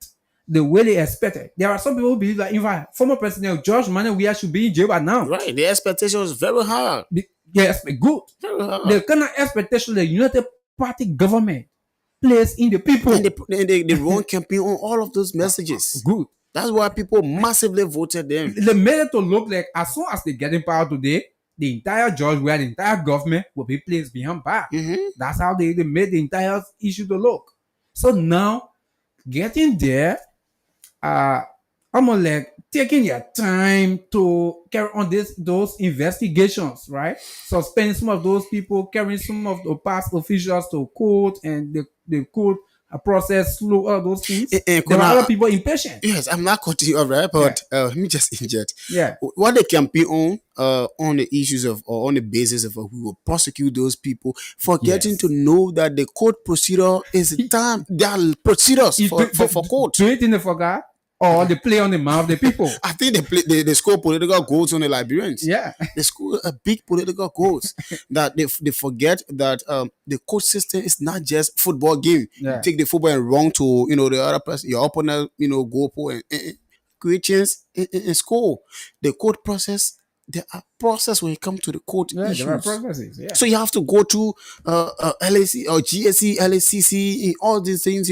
Speaker 3: the way they expect it, there are some people who believe that in fact former President George Manuel should be in jail by now.
Speaker 2: Right. The expectation was very hard.
Speaker 3: Yes, good.
Speaker 2: Very hard.
Speaker 3: The kind of expectation the United Party government place in the people.
Speaker 2: And they run campaign on all of those messages.
Speaker 3: Good.
Speaker 2: That's why people massively voted them.
Speaker 3: They made it to look like as soon as they get in power today, the entire judge where the entire government will be placed behind bar. That's how they made the entire issue to look. So now, getting there, almost like taking your time to carry on those investigations, right? Suspending some of those people, carrying some of the past officials to court, and the court process slow, all those things. There are other people impatient.
Speaker 2: Yes, I'm not cutting you off, right? But let me just inject.
Speaker 3: Yeah.
Speaker 2: What they campaign on the issues of, or on the basis of, we will prosecute those people, forgetting to know that the court procedure is time. There are procedures for court.
Speaker 3: Do it in the forgot or they play on the mouth of the people.
Speaker 2: I think they score political goals on the Liberians.
Speaker 3: Yeah.
Speaker 2: They score a big political goals that they forget that the court system is not just football game.
Speaker 3: Yeah.
Speaker 2: You take the football and run to the other person, your opponent, goal pole and create chance and score. The court process, there are process when it comes to the court issues.
Speaker 3: There are processes. Yeah.
Speaker 2: So you have to go to LAC or GSC, LACC, all these things.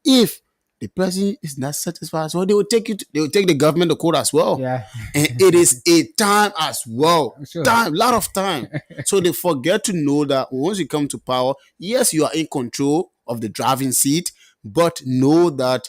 Speaker 2: If the person is not satisfied, so they will take the government to court as well.
Speaker 3: Yeah.
Speaker 2: And it is a time as well.
Speaker 3: Sure.
Speaker 2: Lot of time. So they forget to know that once you come to power, yes, you are in control of the driving seat, but know that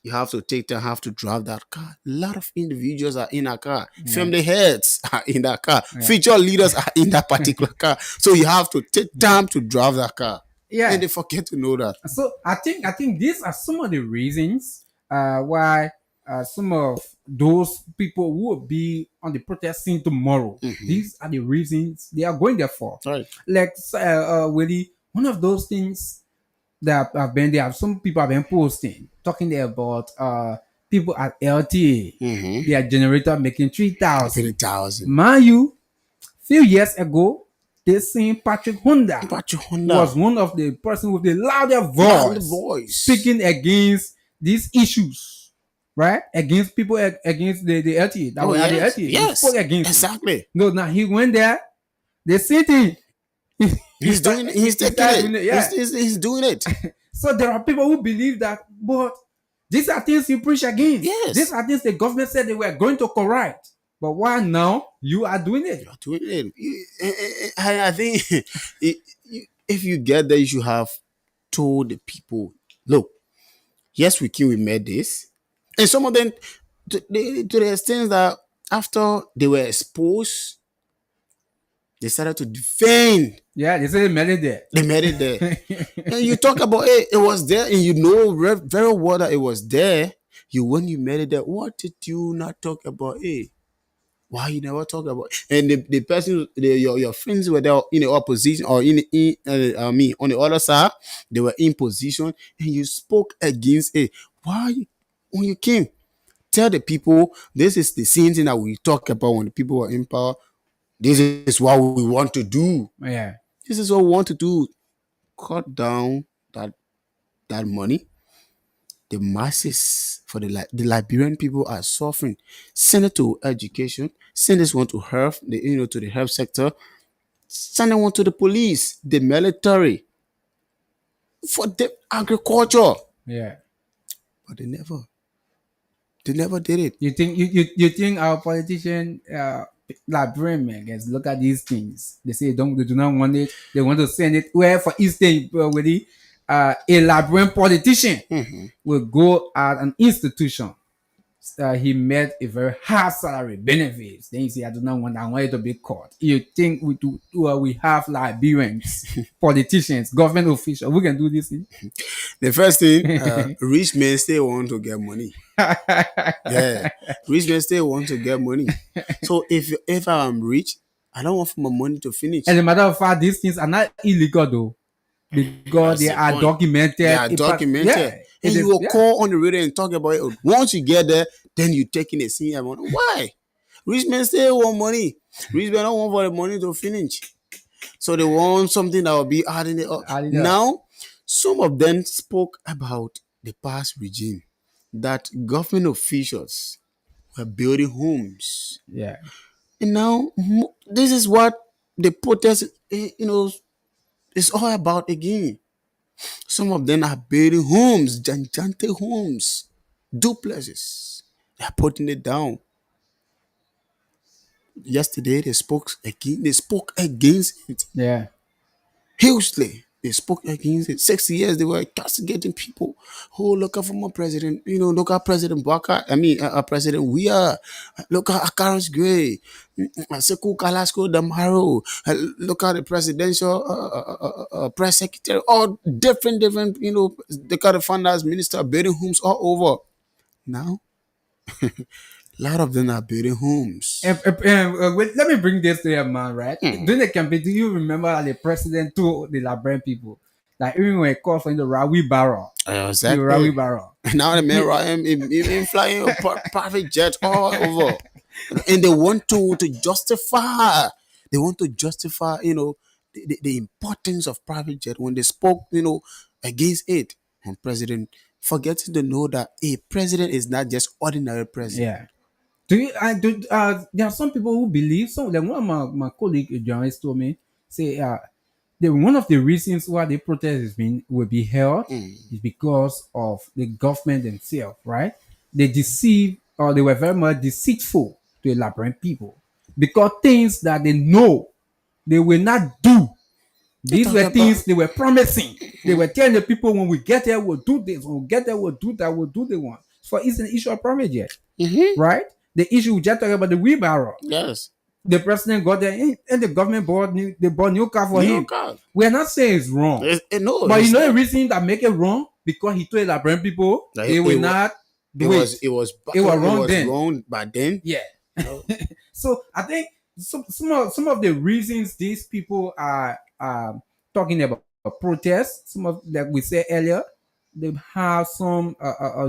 Speaker 2: you have to take time, have to drive that car. A lot of individuals are in a car. Family heads are in that car. Future leaders are in that particular car. So you have to take time to drive that car.
Speaker 3: Yeah.
Speaker 2: And they forget to know that.
Speaker 3: So I think these are some of the reasons why some of those people who will be on the protest scene tomorrow. These are the reasons they are going there for.
Speaker 2: Right.
Speaker 3: Like Willie, one of those things that have been there, some people have been posting, talking there about people at LTA, their generator making 3,000.
Speaker 2: 3,000.
Speaker 3: Mind you, few years ago, they seen Patrick Honda was one of the person with the louder voice speaking against these issues, right? Against people, against the LTA. That was the LTA.
Speaker 2: Yes,
Speaker 3: he spoke against
Speaker 2: exactly.
Speaker 3: it. No, now he went there. They seen him.
Speaker 2: He's doing it. He's taking it.
Speaker 3: Yeah.
Speaker 2: He's doing it.
Speaker 3: So there are people who believe that, but these are things you preach against.
Speaker 2: Yes.
Speaker 3: These are things the government said they were going to correct. But why now you are doing it?
Speaker 2: You're doing it. I think if you get there, you should have told the people, look, yes, we made this. And some of them, to the extent that after they were exposed, they started to defend.
Speaker 3: Yeah, they say they made it there.
Speaker 2: They made it there. And you talk about, hey, it was there, and you know very well that it was there. When you made it there, what did you not talk about? Hey, why you never talk about? And the person, your friends were there in the opposition or I mean, on the other side, they were in position, and you spoke against it. Why, when you came, tell the people this is the same thing that we talk about when the people were in power. This is what we want to do.
Speaker 3: Yeah.
Speaker 2: This is what we want to do. Cut down that money. The masses for the Liberian people are suffering. Send it to education. Send this one to health. To the health sector. Send it one to the police, the military, for the agriculture.
Speaker 3: Yeah.
Speaker 2: But they never did it.
Speaker 3: You think our politician Liberian man guys look at these things? They say they do not want it. They want to send it where for instance with a Liberian politician will go at an institution. He made a very high salary benefits. Then you say, I do not want, I want it to be caught. You think we have Liberians, politicians, government officials, we can do this thing?
Speaker 2: The first thing, rich men still want to get money. Yeah, rich men still want to get money. So if I'm rich, I don't want for my money to finish.
Speaker 3: As a matter of fact, these things are not illegal though, because they are documented.
Speaker 2: They are documented.
Speaker 3: Yeah.
Speaker 2: And you will call on the radio and talk about it. Once you get there, then you taking a senior amount. Why? Rich men still want money. Rich men don't want for the money to finish. So they want something that will be adding it up. Now, some of them spoke about the past regime, that government officials were building homes.
Speaker 3: Yeah.
Speaker 2: And now, this is what the protest, is all about again. Some of them are building homes, gigantic homes, duplexes. They are putting it down. Yesterday, they spoke again. They spoke against it.
Speaker 3: Yeah.
Speaker 2: Hugely. They spoke against it. 6 years they were castigating people. Oh, look at former president. Look at President Baka. President Weah. Look at Akaris Gray. Sekou Kalasko Damaro. Look at the presidential press secretary. All different. Look at the finance minister building homes all over. Now, a lot of them are building homes.
Speaker 3: Wait, let me bring this to your man, right? During the campaign, do you remember the president told the Liberian people that even when he called for the Rawi Barrow,
Speaker 2: Exactly.
Speaker 3: the Rawi Barrow.
Speaker 2: Now the man even flying a private jet all over, and they want to justify. They want to justify, the importance of private jet when they spoke, against it. And president forgetting to know that a president is not just ordinary president.
Speaker 3: Yeah. There are some people who believe, like one of my colleague journalist told me, say one of the reasons why the protest will be held is because of the government themselves, right? They deceive, or they were very much deceitful to the Liberian people, because things that they know they will not do. These were things they were promising. They were telling the people, when we get there, we'll do this. When we get there, we'll do that. We'll do the one. So it's an issue of promise yet, right? The issue we just talking about, the wheelbarrow.
Speaker 2: Yes.
Speaker 3: The president got there and the government bought new car for him. We are not saying it's wrong.
Speaker 2: No,
Speaker 3: but the reason that make it wrong, because he told the Liberian people they will not do it. It was wrong then.
Speaker 2: Wrong back then.
Speaker 3: Yeah. So I think some of the reasons these people are talking about protests, some of, like we said earlier, they have some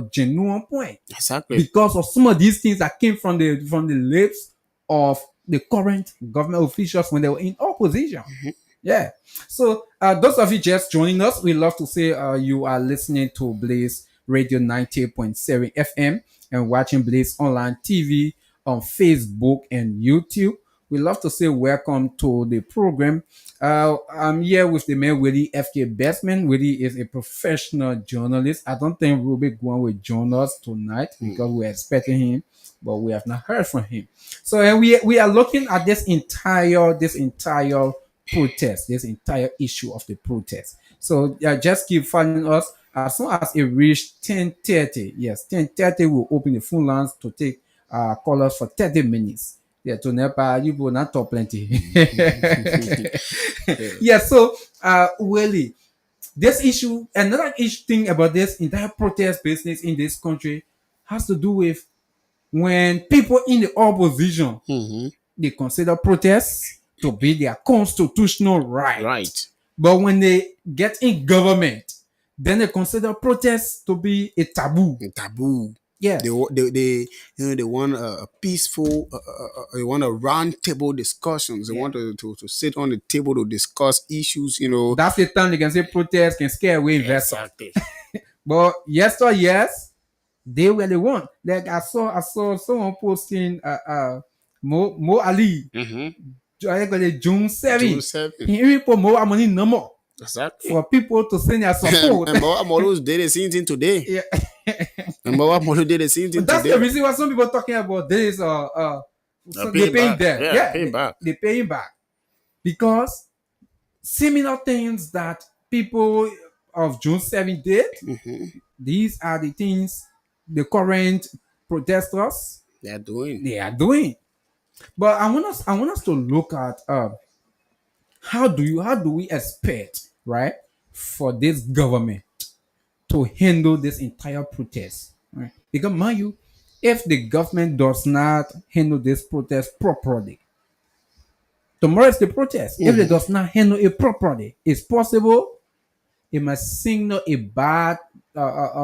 Speaker 3: genuine point.
Speaker 2: Exactly.
Speaker 3: Because of some of these things that came from the lips of the current government officials when they were in opposition. Yeah. So those of you just joining us, we love to say you are listening to Blaze Radio 98.7 FM and watching Blaze Online TV on Facebook and YouTube. We love to say welcome to the program. I'm here with the man Willie F.K. Bestman. Willie is a professional journalist. I don't think Ruby Guan will join us tonight because we're expecting him, but we have not heard from him. So we are looking at this entire protest, this entire issue of the protest. So just keep following us. As soon as it reached 10:30, yes, 10:30, we'll open the phone lines to take callers for 30 minutes. Yeah, to NEPA, you will not talk plenty.
Speaker 2: Yeah.
Speaker 3: Yeah, so Willie, this issue, another issue thing about this entire protest business in this country has to do with when people in the opposition
Speaker 2: Mm-hmm.
Speaker 3: they consider protests to be their constitutional right.
Speaker 2: Right.
Speaker 3: But when they get in government, then they consider protests to be a taboo.
Speaker 2: Taboo.
Speaker 3: Yeah,
Speaker 2: They want a peaceful, they want a round table discussions. They
Speaker 3: yeah.
Speaker 2: want to sit on the table to discuss issues.
Speaker 3: That's the time they can say protests can scare away investors.
Speaker 2: Exactly.
Speaker 3: But yes or yes, they really want. Like I saw someone posting Mo Ali
Speaker 2: Mm-hmm.
Speaker 3: June
Speaker 2: June
Speaker 3: 7.
Speaker 2: 7th.
Speaker 3: He even put more money number
Speaker 2: Exactly.
Speaker 3: for people to send their support.
Speaker 2: And Molo did the same thing today.
Speaker 3: Yeah.
Speaker 2: And Molo did the same thing
Speaker 3: But that's the
Speaker 2: today.
Speaker 3: reason why some people are talking about this. So they
Speaker 2: Paying
Speaker 3: paying
Speaker 2: back.
Speaker 3: them.
Speaker 2: Yeah,
Speaker 3: Yeah,
Speaker 2: paying back.
Speaker 3: they paying back because similar things that people of June 7 did.
Speaker 2: Mm-hmm.
Speaker 3: These are the things the current protesters
Speaker 2: They are doing.
Speaker 3: they are doing. But I want us to look at how do we expect, right, for this government to handle this entire protest, right? Because mind you, if the government does not handle this protest properly, tomorrow is the protest. If it
Speaker 2: Mm-hmm.
Speaker 3: does not handle it properly, it's possible it must signal a bad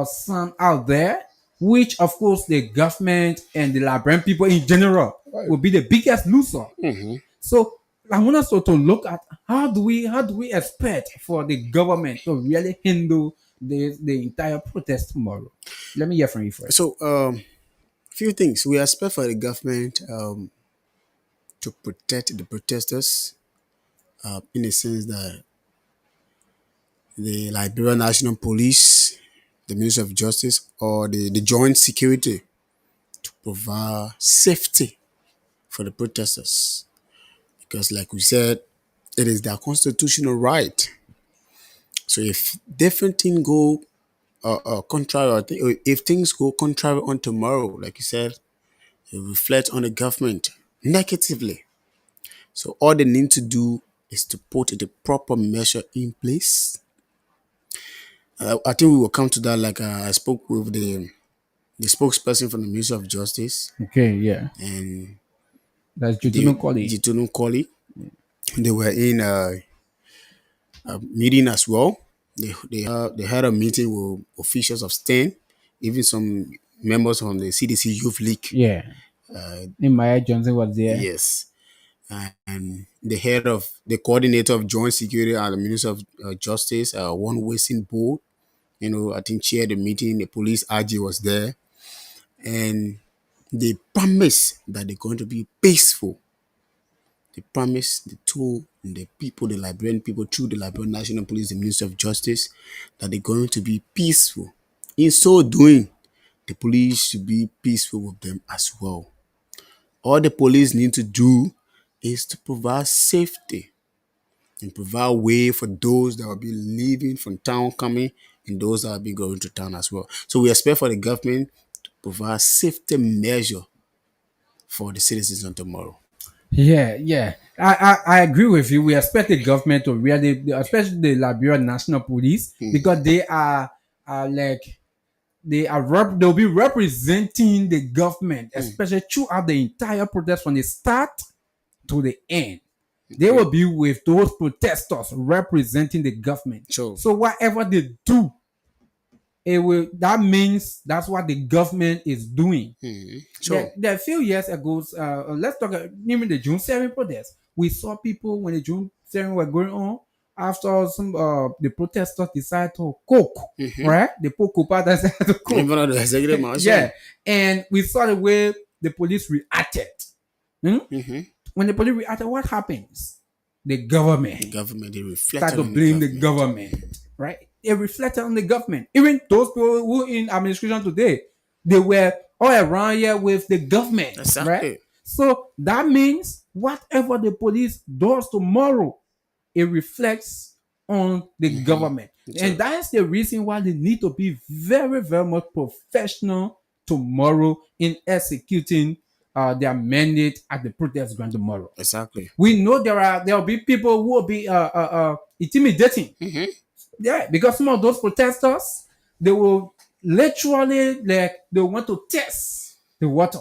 Speaker 3: sound out there, which of course the government and the Liberian people in general will be the biggest loser.
Speaker 2: Mm-hmm.
Speaker 3: So I want us to look at how do we expect for the government to really handle the entire protest tomorrow. Let me hear from you first.
Speaker 2: So, few things we expect for the government to protect the protesters, in the sense that the Liberian National Police, the Ministry of Justice, or the Joint Security to provide safety for the protesters. Because, like we said, it is their constitutional right. So, if different things go contrary, or if things go contrary on tomorrow, like you said, it reflects on the government negatively. So all they need to do is to put the proper measure in place. I think we will come to that. Like I spoke with the spokesperson from the Ministry of Justice
Speaker 3: Okay, yeah,
Speaker 2: and
Speaker 3: that's
Speaker 2: the
Speaker 3: Jutunu Koli.
Speaker 2: Jitunu Koli. They were in a meeting as well. They had a meeting with officials of STEM, even some members from the CDC Youth League.
Speaker 3: Yeah, Maya Johnson was there.
Speaker 2: Yes. And the coordinator of joint security at the Ministry of Justice, one Wilson Board, I think chaired the meeting. The police RG was there, and they promised that they're going to be peaceful. They promised the people, the Liberian people, through the Liberian National Police, the Ministry of Justice, that they're going to be peaceful. In so doing, the police should be peaceful with them as well. All the police need to do is to provide safety and provide way for those that will be leaving from town coming and those that will be going to town as well. So we expect for the government to provide safety measure for the citizens on tomorrow.
Speaker 3: Yeah, yeah. I agree with you. We expect the government to really, especially the Liberian National Police, because they are like they'll be representing the government, especially throughout the entire protest from the start to the end. They will be with those protesters representing the government.
Speaker 2: So
Speaker 3: So whatever they do, that means that's what the government is doing.
Speaker 2: so
Speaker 3: There a few years ago, let's talk even the June 7 protest. We saw people when the June 7 were going on after some the protesters decided to cook, right? They put cook out and decided to cook.
Speaker 2: even though the executive mansion,
Speaker 3: Yeah, and we saw the way the police reacted. Hmm? When the police reacted, what happens? The government
Speaker 2: the government they
Speaker 3: start
Speaker 2: reflected
Speaker 3: to
Speaker 2: on
Speaker 3: blame
Speaker 2: the
Speaker 3: the
Speaker 2: government.
Speaker 3: government, right? It reflected on the government. Even those people who in administration today, they were all around here with the government,
Speaker 2: Exactly.
Speaker 3: right? So that means whatever the police does tomorrow, it reflects on the government. And
Speaker 2: So,
Speaker 3: that's the reason why they need to be very, very much professional tomorrow in executing their mandate at the protest ground tomorrow.
Speaker 2: exactly.
Speaker 3: We know there will be people who will be intimidating. Yeah, because some of those protesters, they will literally like they want to test the water.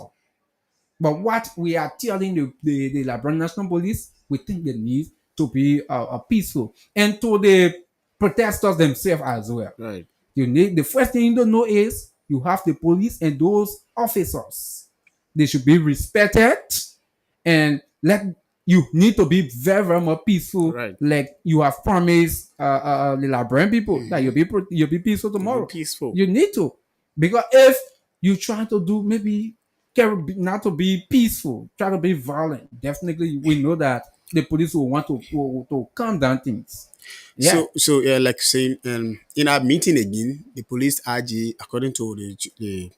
Speaker 3: But what we are telling the Labrador National Police, we think they need to be peaceful. And to the protesters themselves as well.
Speaker 2: Right.
Speaker 3: You need the first thing you don't know is you have the police and those officers. They should be respected and let you need to be very, very much peaceful,
Speaker 2: Right.
Speaker 3: like you have promised the Liberian people that you'll be peaceful
Speaker 2: Be
Speaker 3: tomorrow.
Speaker 2: peaceful.
Speaker 3: You need to, because if you try to do maybe not to be peaceful, try to be violent, definitely we know that the police will want to calm down things. Yeah,
Speaker 2: So yeah, like saying, in our meeting again, the police RG, according to the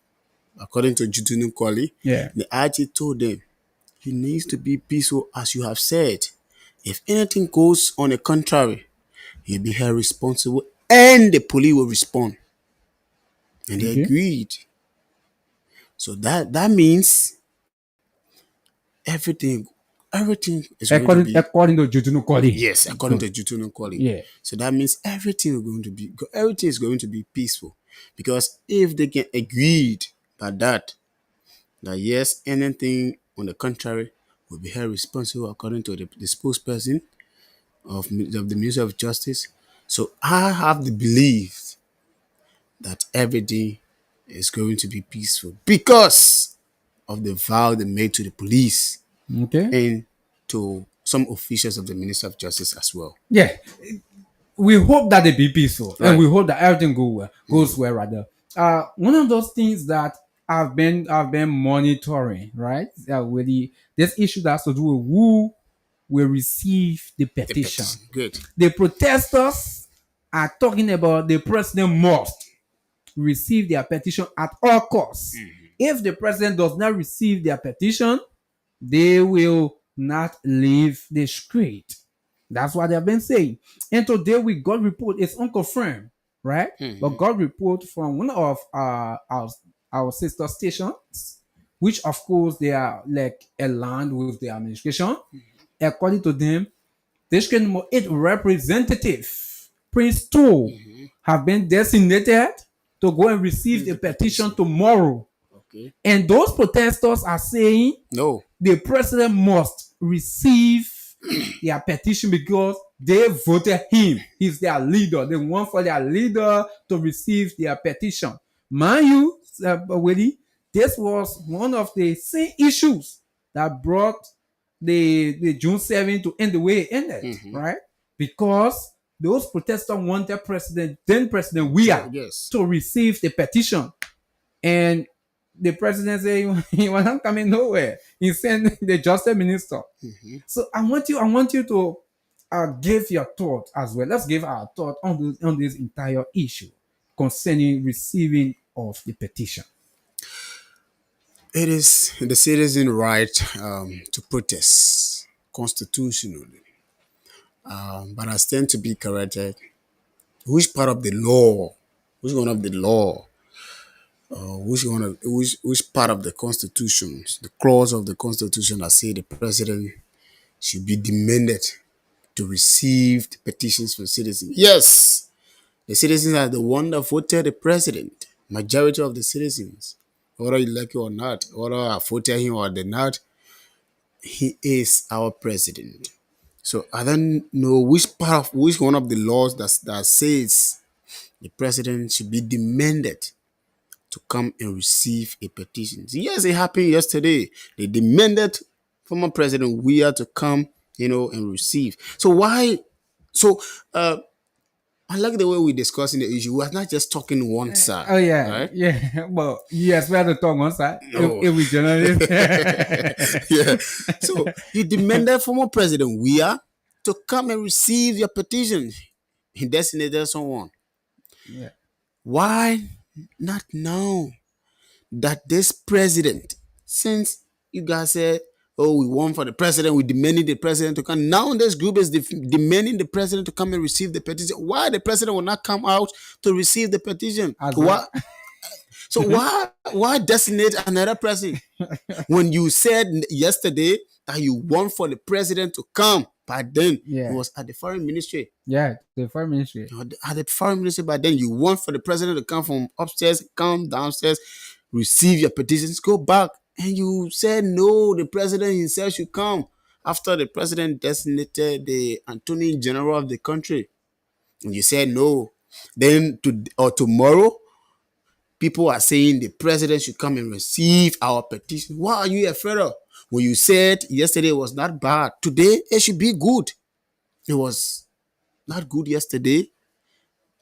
Speaker 2: according to Jutunu Kwali,
Speaker 3: yeah.
Speaker 2: the RG told them he needs to be peaceful, as you have said. If anything goes on the contrary, he'll be held responsible, and the police will respond. And they
Speaker 3: Okay.
Speaker 2: agreed. So that means everything everything is going to be,
Speaker 3: According to Jutunu Koli.
Speaker 2: yes, according to Jutunu Kwali.
Speaker 3: Yeah.
Speaker 2: So that means everything is going to be peaceful, because if they can agree by that yes, anything on the contrary will be held responsible according to the spokesperson of the Ministry of Justice. So I have the belief that everything is going to be peaceful because of the vow they made to the police
Speaker 3: Okay.
Speaker 2: and to some officials of the Ministry of Justice as well.
Speaker 3: Yeah. We hope that they be peaceful and
Speaker 2: Right.
Speaker 3: we hope that everything goes well rather. One of those things that I've been monitoring, right? Really, this issue that has to do with who will receive the
Speaker 2: The
Speaker 3: petition.
Speaker 2: petition. Good.
Speaker 3: The protesters are talking about the president must receive their petition at all costs. If the president does not receive their petition, they will not leave the street. That's what they've been saying. And today we got report, it's unconfirmed, right? But got report from one of our sister stations, which of course they are like aligned with the administration. According to them, District 8 representative, Prince 2, have been designated to go and receive the petition tomorrow.
Speaker 2: Okay.
Speaker 3: And those protesters are saying
Speaker 2: No.
Speaker 3: the president must receive their petition because they voted him. He's their leader. They want for their leader to receive their petition. Mind you, Willie, this was one of the same issues that brought the June 7th to end the way it ended, right? Because those protesters wanted then President Weah,
Speaker 2: Yes.
Speaker 3: to receive the petition. And the president said he was not coming nowhere. He sent the justice minister. So I want you to give your thought as well. Let's give our thought on this entire issue concerning receiving of the petition.
Speaker 2: It is the citizen right to protest constitutionally. But I stand to be corrected. Which part of the law, which one of the law, which part of the constitution, the clause of the constitution that say the president should be demanded to receive the petitions from citizens? Yes, the citizens are the one that voted the president. Majority of the citizens, whether you like it or not, whether I voted him or they not, he is our president. So I don't know which one of the laws that says the president should be demanded to come and receive a petition. Yes, it happened yesterday. They demanded former President Weah to come, and receive. So why? So I like the way we're discussing the issue. We're not just talking one side.
Speaker 3: Oh yeah,
Speaker 2: Right?
Speaker 3: yeah. Well, yes, we have to talk one side.
Speaker 2: No.
Speaker 3: If we journalists.
Speaker 2: Yeah. So you demanded former President Weah to come and receive your petition. He designated someone.
Speaker 3: Yeah.
Speaker 2: Why not now that this president, since you guys said, oh, we want for the president, we demanding the president to come. Now this group is demanding the president to come and receive the petition. Why the president will not come out to receive the petition?
Speaker 3: As
Speaker 2: Why?
Speaker 3: well.
Speaker 2: So why designate another person when you said yesterday that you want for the president to come? But then it
Speaker 3: Yeah.
Speaker 2: was at the foreign ministry.
Speaker 3: Yeah. The foreign ministry.
Speaker 2: At the foreign ministry, but then you want for the president to come from upstairs, come downstairs, receive your petitions, go back. And you said no, the president himself should come after the president designated the attorney general of the country. And you said no. Then tomorrow, people are saying the president should come and receive our petition. What are you afraid of? When you said yesterday was not bad, today it should be good. It was not good yesterday.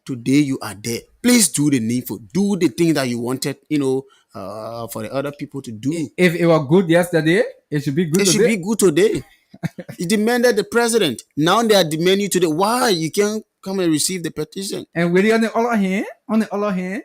Speaker 2: Today you are there. Please do the needful. Do the thing that you wanted, for the other people to do.
Speaker 3: If it was good yesterday, it should be good
Speaker 2: It should be
Speaker 3: today.
Speaker 2: good today. He demanded the president. Now they are demanding today. Why you can't come and receive the petition?
Speaker 3: And really, on the other hand,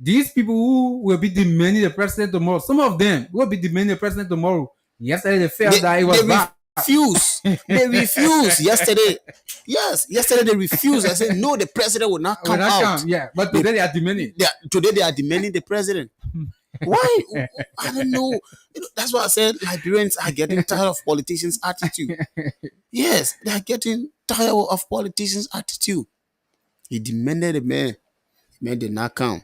Speaker 3: these people who will be demanding the president tomorrow, some of them will be demanding the president tomorrow. Yesterday they felt that it was
Speaker 2: They
Speaker 3: bad.
Speaker 2: refuse. They refuse yesterday. Yes, yesterday they refused. I said no, the president will not come
Speaker 3: When I
Speaker 2: out.
Speaker 3: come, yeah, but today they are demanding.
Speaker 2: Today they are demanding the president. Why? I don't know. That's why I said Liberians are getting tired of politicians' attitude. Yes, they are getting tired of politicians' attitude. He demanded the man. The man did not come.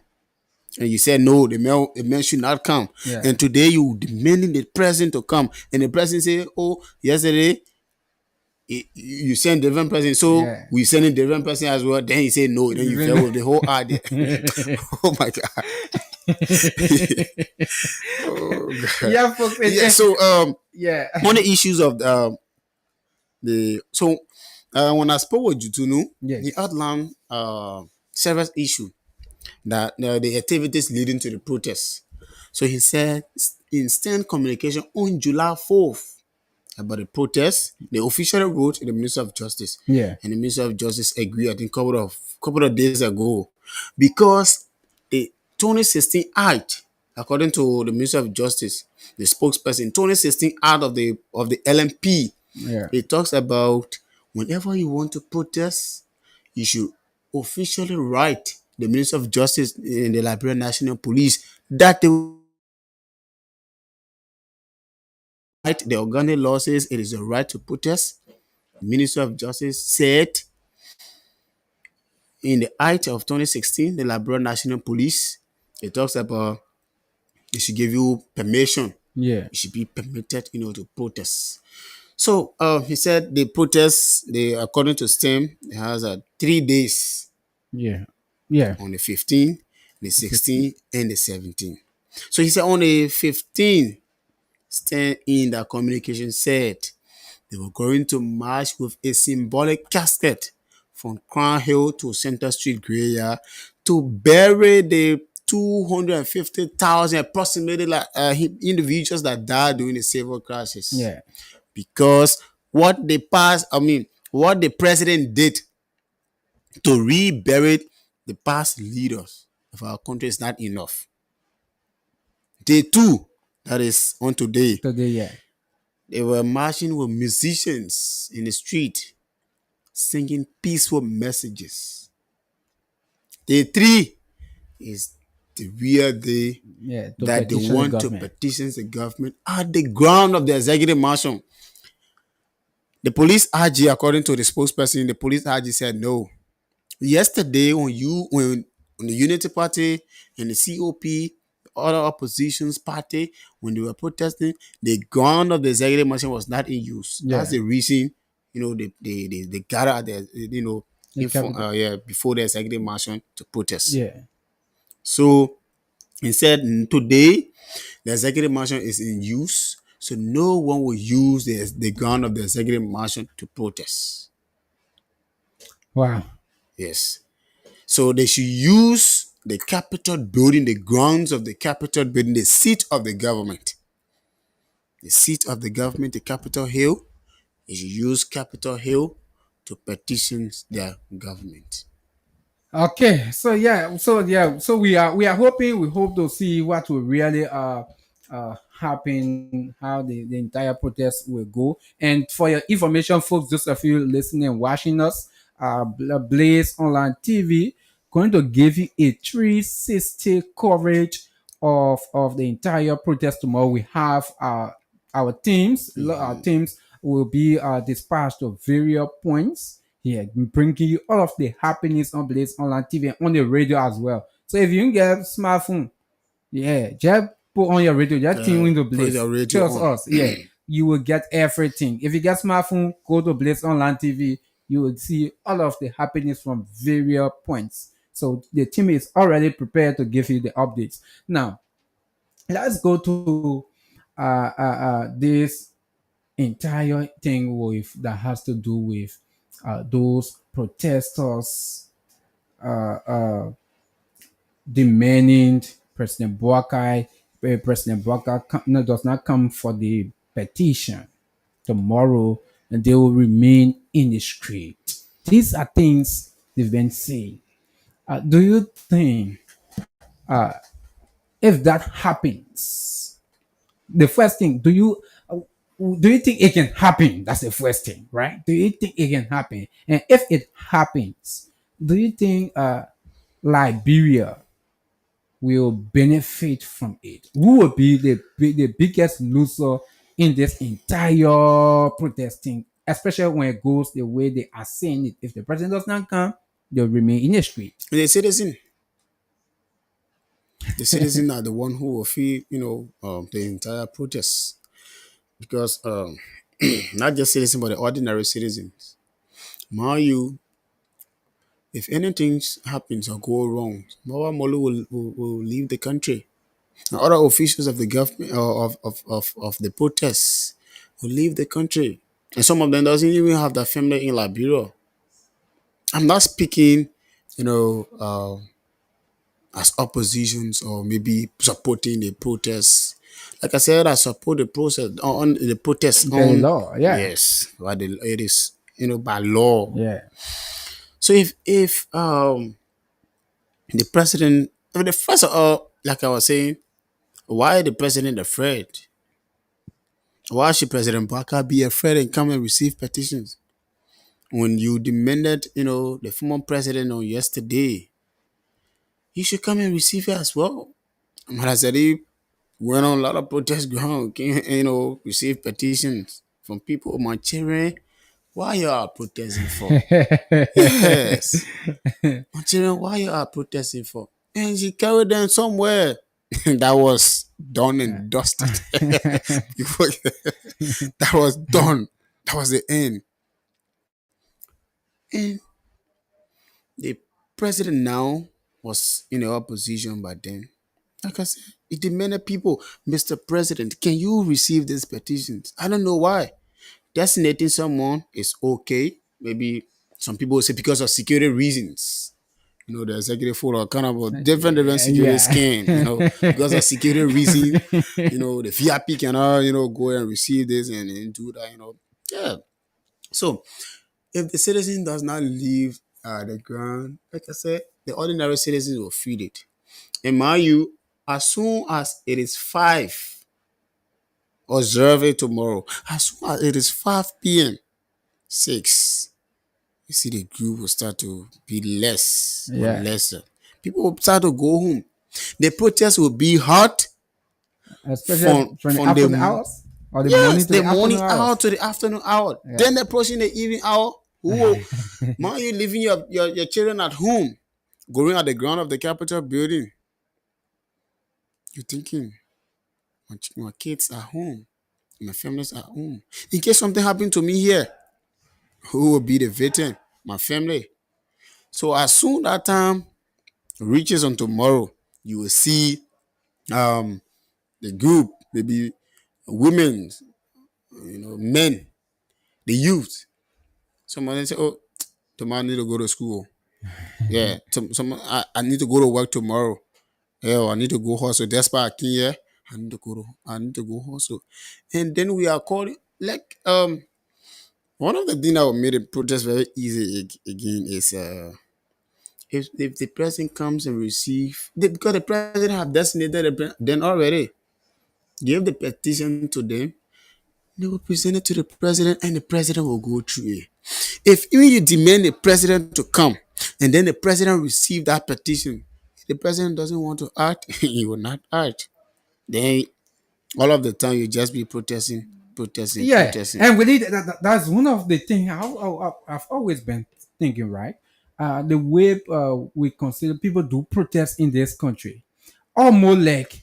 Speaker 2: And you said no, the man should not come.
Speaker 3: Yeah.
Speaker 2: And today you demanding the president to come. And the president say, oh, yesterday you send different person, so
Speaker 3: Yeah.
Speaker 2: we sending different person as well. Then he said no. Then you fell with the whole idea. Oh my God. Oh God.
Speaker 3: Yeah, folks.
Speaker 2: Yeah. So
Speaker 3: Yeah.
Speaker 2: on the issues of when I spoke with Jutunu,
Speaker 3: Yes.
Speaker 2: he outlined several issues that the activities leading to the protests. So he said instant communication on July 4th about the protest. They officially wrote to the Minister of Justice.
Speaker 3: Yeah.
Speaker 2: And the Minister of Justice agreed, I think, couple of days ago. Because the 2016 Act, according to the Minister of Justice, the spokesperson, 2016 Act of the LMP,
Speaker 3: Yeah.
Speaker 2: it talks about whenever you want to protest, you should officially write the Minister of Justice and the Liberian National Police that they right. The organic law says it is a right to protest. The Minister of Justice said in the Act of 2016, the Liberian National Police, it talks about it should give you permission.
Speaker 3: Yeah.
Speaker 2: You should be permitted, to protest. So he said the protest, according to STEM, it has 3 days
Speaker 3: Yeah. Yeah.
Speaker 2: on the 15th, the 16th, and the 17th. So he said on the 15th, STEM in the communication said they were going to march with a symbolic casket from Crown Hill to Center Street Greya to bury the 250,000 approximately individuals that died during the civil crisis.
Speaker 3: Yeah.
Speaker 2: Because what the president did to rebury the past leaders of our country is not enough. Day 2, that is on today,
Speaker 3: Today, yeah.
Speaker 2: they were marching with musicians in the street, singing peaceful messages. Day 3 is the real day
Speaker 3: Yeah. To
Speaker 2: that they
Speaker 3: petition the
Speaker 2: want to
Speaker 3: government.
Speaker 2: petition the government at the ground of the executive mansion. The police RG, according to the spokesperson, the police RG said no. Yesterday, when the Unity Party and the COP, other oppositions party, when they were protesting, the ground of the executive mansion was not in use.
Speaker 3: Yeah.
Speaker 2: That's the reason, they gathered at the, before the executive mansion to protest.
Speaker 3: Yeah.
Speaker 2: So he said today the executive mansion is in use, so no one will use the ground of the executive mansion to protest.
Speaker 3: Wow.
Speaker 2: Yes. So they should use the Capitol building, the grounds of the Capitol building, the seat of the government. The seat of the government, the Capitol Hill. They should use Capitol Hill to petition their government.
Speaker 3: Okay. So we hope to see what will really happen, how the entire protest will go. And for your information, folks, those of you listening and watching us, Blaze Online TV going to give you a 360 coverage of the entire protest tomorrow. We have our teams. Our teams will be dispatched to various points here, bringing you all of the happenings on Blaze Online TV and on the radio as well. So if you can get a smartphone, yeah, just put on your radio, just tune into
Speaker 2: Put
Speaker 3: Blaze.
Speaker 2: your radio
Speaker 3: Trust
Speaker 2: on.
Speaker 3: us, yeah, you will get everything. If you get smartphone, go to Blaze Online TV. You will see all of the happenings from various points. So the team is already prepared to give you the updates. Now, let's go to this entire thing with that has to do with those protesters demanding President Boakai does not come for the petition tomorrow, and they will remain in the street. These are things they've been saying. Do you think if that happens, the first thing, do you think it can happen? That's the first thing, right? Do you think it can happen? And if it happens, do you think Liberia will benefit from it? Who will be the biggest loser in this entire protesting, especially when it goes the way they are saying it? If the president does not come, they'll remain in the street.
Speaker 2: The citizen are the one who will feel, the entire protest because not just citizens but the ordinary citizens. Mind you, if anything happens or go wrong, Mawa Molu will leave the country. And other officials of the government or of the protests will leave the country. And some of them doesn't even have their family in Liberia. I'm not speaking, you know, as oppositions or maybe supporting the protests. Like I said, I support the process on the protest
Speaker 3: The
Speaker 2: on
Speaker 3: law, yeah,
Speaker 2: yes, but it is by law.
Speaker 3: yeah.
Speaker 2: So if the president, I mean, the first of all, like I was saying, why the president afraid? Why should President Baka be afraid and come and receive petitions? When you demanded, the former president on yesterday, you should come and receive it as well. But I said he went on a lot of protest ground, came, receive petitions from people. My children, why you are protesting for? Yes. My children, why you are protesting for? And she carried them somewhere that was done and dusted. Before that was done. That was the end. And the president now was in the opposition by then. Like I said, it demanded people, Mr. President, can you receive these petitions? I don't know why. Designating someone is okay. Maybe some people will say because of security reasons. The executive full of kind of a different security
Speaker 3: Yeah.
Speaker 2: scheme, because of security reason, the VIP cannot, go and receive this and do that. Yeah. So if the citizen does not leave the ground, like I said, the ordinary citizens will feel it. And mind you, as soon as it is 5, observe it tomorrow. As soon as it is 5 p.m., 6, you see the group will start to be less or
Speaker 3: Yeah,
Speaker 2: lesser. People will start to go home. The protest will be hot
Speaker 3: especially from the
Speaker 2: from the
Speaker 3: afternoon hours or the morning
Speaker 2: yes,
Speaker 3: to
Speaker 2: the
Speaker 3: the
Speaker 2: morning
Speaker 3: afternoon
Speaker 2: hour
Speaker 3: hours.
Speaker 2: to the afternoon hour.
Speaker 3: Yeah.
Speaker 2: Then approaching the evening hour. Who man, you leaving your children at home, going at the ground of the Capitol building. You're thinking, my kids are home, my family's at home. In case something happened to me here, who will be the victim? My family. So as soon that time reaches on tomorrow, you will see um the group, maybe women, men, the youth. Someone say, "Oh, tomorrow I need to go to school. Yeah, I need to go to work tomorrow. Yeah, I need to go hustle. That's why I came here. I need to go hustle." And then we are calling like one of the things that will make the protest very easy again is if the president comes and receive because the president have designated then already. give the petition to them, they will present it to the president, and the president will go through it. If even you demand the president to come, and then the president receive that petition, if the president doesn't want to act, he will not act. Then all of the time you just be protesting, protesting,
Speaker 3: Yeah,
Speaker 2: protesting.
Speaker 3: and really, that's one of the things I've always been thinking, right? The way we consider people do protest in this country, almost like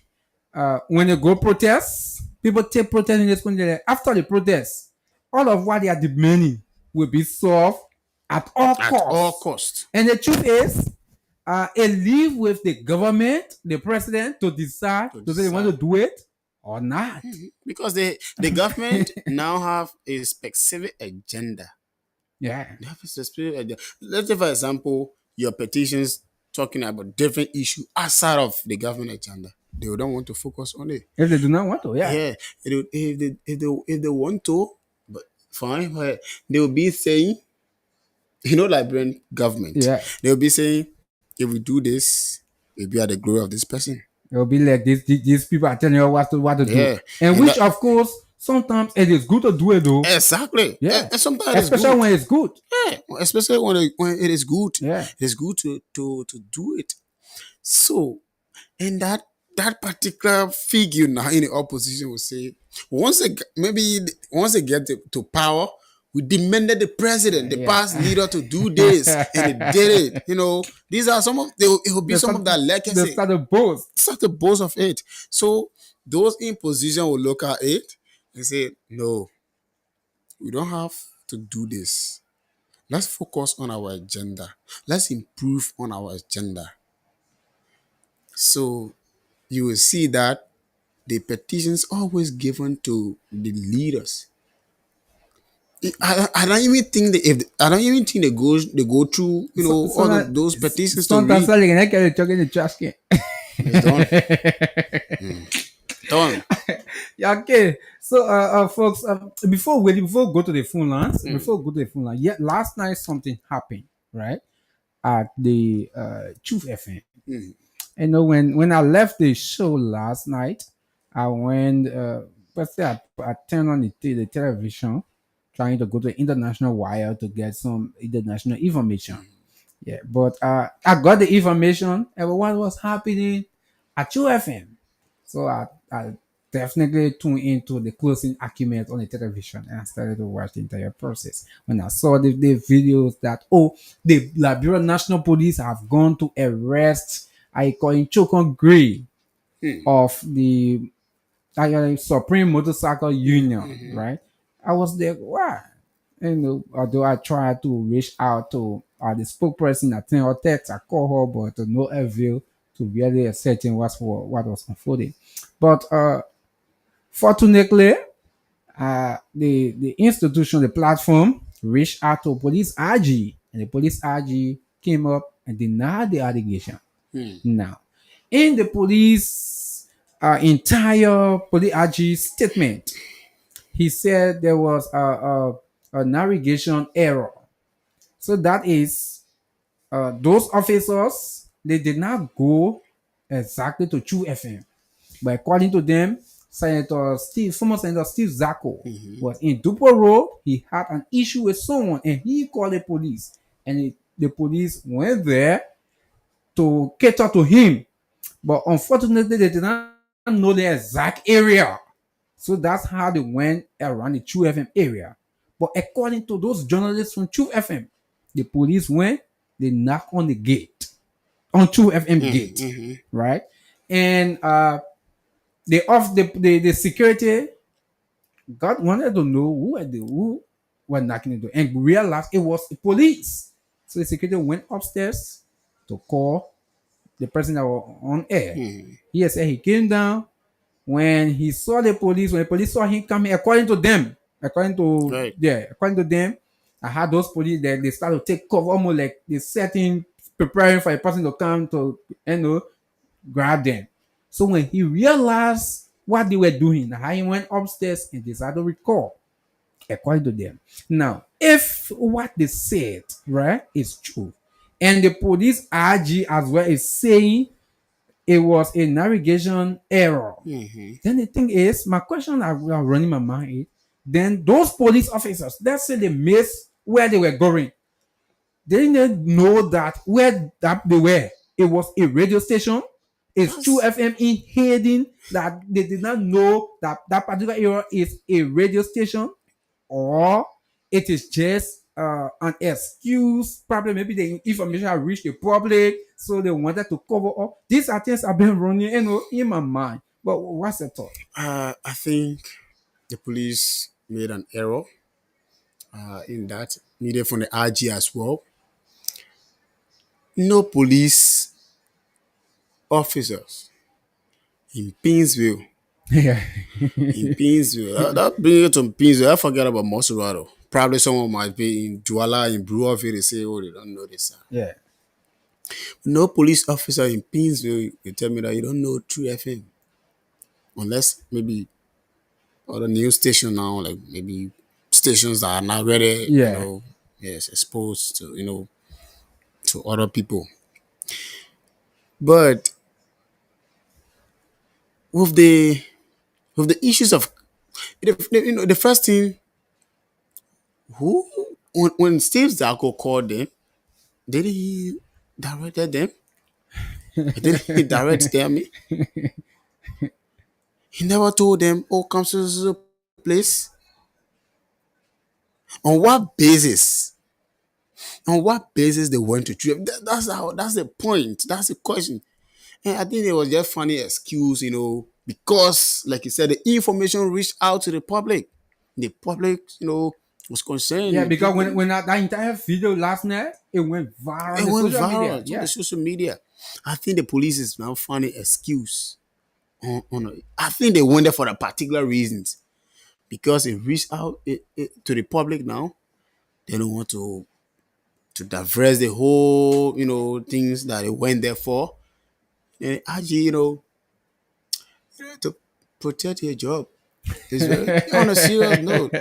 Speaker 3: when they go protest, people take protest in this country. Like, after the protest, all of what they are demanding will be solved at all
Speaker 2: At all
Speaker 3: costs.
Speaker 2: cost.
Speaker 3: And the truth is, it leave with the government, the president, to decide
Speaker 2: To
Speaker 3: to say they want to
Speaker 2: decide.
Speaker 3: do it or not.
Speaker 2: Because the government now have a specific agenda.
Speaker 3: Yeah.
Speaker 2: They have a specific agenda. Let's say, for example, your petitions talking about different issue outside of the government agenda. They don't want to focus on it.
Speaker 3: If they do not want to, yeah.
Speaker 2: Yeah, if they want to, but fine, but they will be saying, Liberian government,
Speaker 3: Yeah.
Speaker 2: they will be saying, if we do this, we'll be at the glory of this person.
Speaker 3: It'll be like these people are telling you what to do.
Speaker 2: Yeah,
Speaker 3: And
Speaker 2: and
Speaker 3: which
Speaker 2: that
Speaker 3: of course sometimes it is good to do it though.
Speaker 2: exactly,
Speaker 3: Yeah.
Speaker 2: and sometimes it's
Speaker 3: Especially
Speaker 2: good.
Speaker 3: when it's good.
Speaker 2: Yeah, especially when it is good,
Speaker 3: Yeah.
Speaker 2: it's good to do it. So, and that particular figure now in the opposition will say, once they get to power, we demanded the president, the
Speaker 3: Yeah.
Speaker 2: past leader, to do this, and they did it. These are some of it will be
Speaker 3: They
Speaker 2: some
Speaker 3: start
Speaker 2: of that
Speaker 3: they
Speaker 2: legacy.
Speaker 3: start to boast.
Speaker 2: Such a boast of it. So those in position will look at it and say, no, we don't have to do this. Let's focus on our agenda. Let's improve on our agenda. So you will see that the petitions always given to the leaders. I don't even think I don't even think they go through all of those petitions to
Speaker 3: Sometimes
Speaker 2: read.
Speaker 3: I can carry chuck in the trash can.
Speaker 2: It's done. Done.
Speaker 3: Yeah, okay. So, folks, before we go to the phone lines, yeah, last night something happened, right, at the Truth FM. When I left the show last night, I went, let's say I turned on the television, trying to go to international wire to get some international information. Yeah, but I got the information about what was happening at UFM. So I definitely tuned into the closing argument on the television and I started to watch the entire process. When I saw the videos that, the Liberian National Police have gone to arrest, I call him Chokon Gray of the Supreme Motorcycle Union, right? I was there, wow. Although I tried to reach out to the spokesperson, I think or text, I call her, but to no avail to really ascertain what was unfolding. But fortunately, the institution, the platform, reached out to police RG, and the police RG came up and denied the allegation. Now, in the police entire police RG statement, he said there was a navigation error. So that is, those officers, they did not go exactly to True FM. But according to them, former Senator Steve Zako was in Dupo Road. He had an issue with someone and he called the police. And the police went there to cater to him. But unfortunately, they did not know the exact area. So that's how they went around the True FM area. But according to those journalists from True FM, the police went, they knocked on the gate, on True FM gate, right? And the security God wanted to know who were knocking the door and realized it was the police. So the security went upstairs to call the person that was on air. He said he came down when he saw the police. When the police saw him coming, according to them,
Speaker 2: Right.
Speaker 3: I had those police that they started to take cover, almost like they setting, preparing for a person to come to grab them. So when he realized what they were doing, how he went upstairs and decided to recall, according to them. Now, if what they said, right, is true, and the police RG as well is saying it was a navigation error.
Speaker 2: Mm-hmm.
Speaker 3: Then the thing is, my question are running my mind is, then those police officers, let's say they missed where they were going. They didn't know that where that they were. It was a radio station. It's True
Speaker 2: That's
Speaker 3: FM in Hayden that they did not know that that particular area is a radio station, or it is just an excuse. Probably maybe the information have reached the public, so they wanted to cover up. These are things I've been running, in my mind. But what's the thought?
Speaker 2: I think the police made an error in that, needed from the RG as well. No police officers in Painesville.
Speaker 3: Yeah.
Speaker 2: In Painesville. That brings it to Painesville. I forget about Mosurado. Probably someone might be in Douala, in Brewerville. They say, oh, they don't know this.
Speaker 3: Yeah.
Speaker 2: No police officer in Painesville, you tell me that you don't know True FM. Unless maybe other news station now, like maybe stations that are not really,
Speaker 3: Yeah.
Speaker 2: yes, exposed to, to other people. But with the issues of the first thing, who when Steve Zarko called them, did he directed them? Did he direct them? He never told them, oh, come to this place. On what basis? On what basis they went to trip? That's the point. That's the question. And I think it was just funny excuse, because like you said, the information reached out to the public. The public, was concerned.
Speaker 3: Yeah, because when that entire video last night, it went viral on
Speaker 2: It
Speaker 3: the
Speaker 2: went
Speaker 3: social media.
Speaker 2: viral on
Speaker 3: Yeah.
Speaker 2: the social media. I think the police is now finding excuse. I think they went there for a particular reasons, because it reached out to the public now. They don't want to diverse the whole, things that they went there for. And actually, to protect your job is very, on a serious note.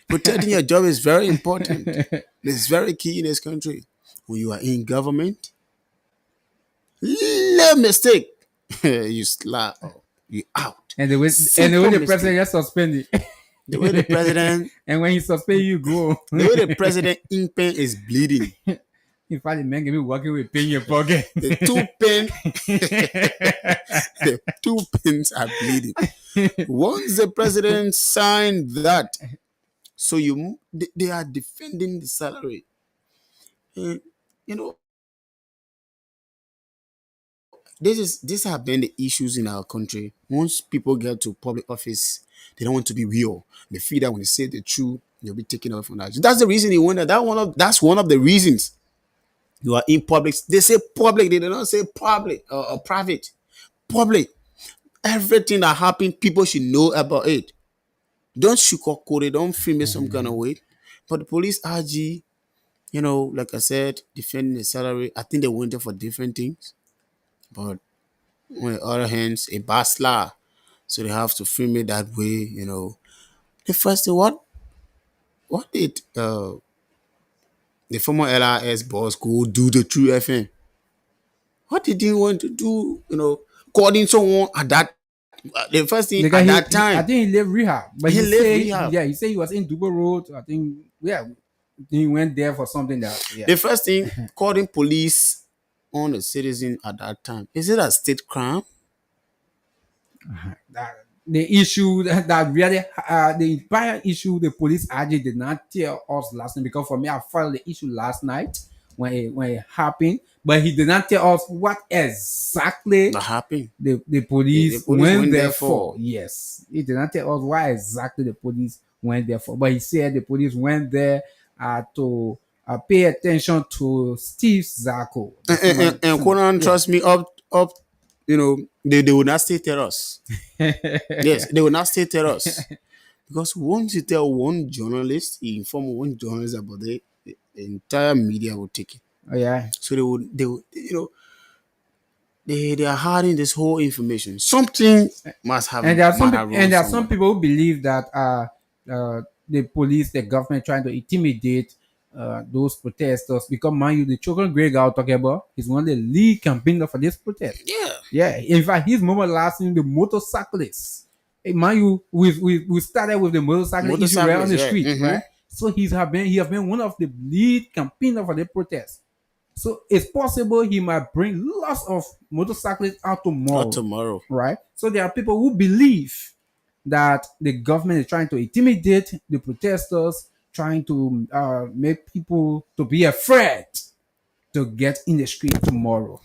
Speaker 2: Protecting your job is very important. It's very key in this country. When you are in government, little mistake, you slap, you out.
Speaker 3: And the way
Speaker 2: Simple
Speaker 3: the
Speaker 2: mistake.
Speaker 3: president just suspended.
Speaker 2: The way the president,
Speaker 3: And when he suspend you, go.
Speaker 2: the way the president in pain is bleeding.
Speaker 3: In fact, the man can be working with pain in your pocket.
Speaker 2: The two pen, the two pins are bleeding. Once the president signed that, so they are defending the salary. And, you know, this have been the issues in our country. Once people get to public office, they don't want to be real. They feel that when they say the truth, they'll be taken away from that. That's the reason he went there. That's one of the reasons. You are in public. They say public. They do not say public or private. Public. Everything that happened, people should know about it. Don't sugarcoat it. Don't film it some kind of way. But the police RG, like I said, defending the salary. I think they went there for different things. But on the other hands, a bastler. So they have to film it that way. The first thing, what did the former LRS boss go do the True FM? What did he want to do? Calling someone at that the first thing
Speaker 3: Because
Speaker 2: at that
Speaker 3: I
Speaker 2: time.
Speaker 3: think he left rehab. But
Speaker 2: He
Speaker 3: he
Speaker 2: left
Speaker 3: said,
Speaker 2: rehab.
Speaker 3: yeah, he said he was in Dubai Road. I think, yeah, he went there for something that, yeah.
Speaker 2: The first thing, calling police on a citizen at that time. Is it a state crime?
Speaker 3: The issue that really, the entire issue, the police actually did not tell us last night, because for me, I filed the issue last night when it happened, but he did not tell us what exactly
Speaker 2: That happened.
Speaker 3: the police,
Speaker 2: The police
Speaker 3: went
Speaker 2: went
Speaker 3: there
Speaker 2: there
Speaker 3: for.
Speaker 2: for.
Speaker 3: Yes, he did not tell us why exactly the police went there for, but he said the police went there to pay attention to Steve Zarko.
Speaker 2: And Conan, trust me, up, they will not stay tell us. Yes, they will not stay tell us. Because once you tell one journalist, you inform one journalist about the entire media will take it.
Speaker 3: Oh, yeah.
Speaker 2: So they are hiding this whole information. Something must have
Speaker 3: And there are some
Speaker 2: might have
Speaker 3: and
Speaker 2: wrong
Speaker 3: there are some
Speaker 2: somewhere.
Speaker 3: people who believe that the police, the government, trying to intimidate those protesters, because mind you, the children Greg I was talking about is one of the lead campaigner for this protest.
Speaker 2: Yeah.
Speaker 3: Yeah, in fact, his moment last in the motorcyclists. Hey, mind you, we started with the motorcycle issue right on
Speaker 2: Motorcyclists,
Speaker 3: the
Speaker 2: right?
Speaker 3: street, right? So he have been one of the lead campaigner for the protest. So it's possible he might bring lots of motorcyclists out
Speaker 2: Or
Speaker 3: tomorrow,
Speaker 2: tomorrow.
Speaker 3: right? So there are people who believe that the government is trying to intimidate the protesters, trying to make people to be afraid to get in the street tomorrow.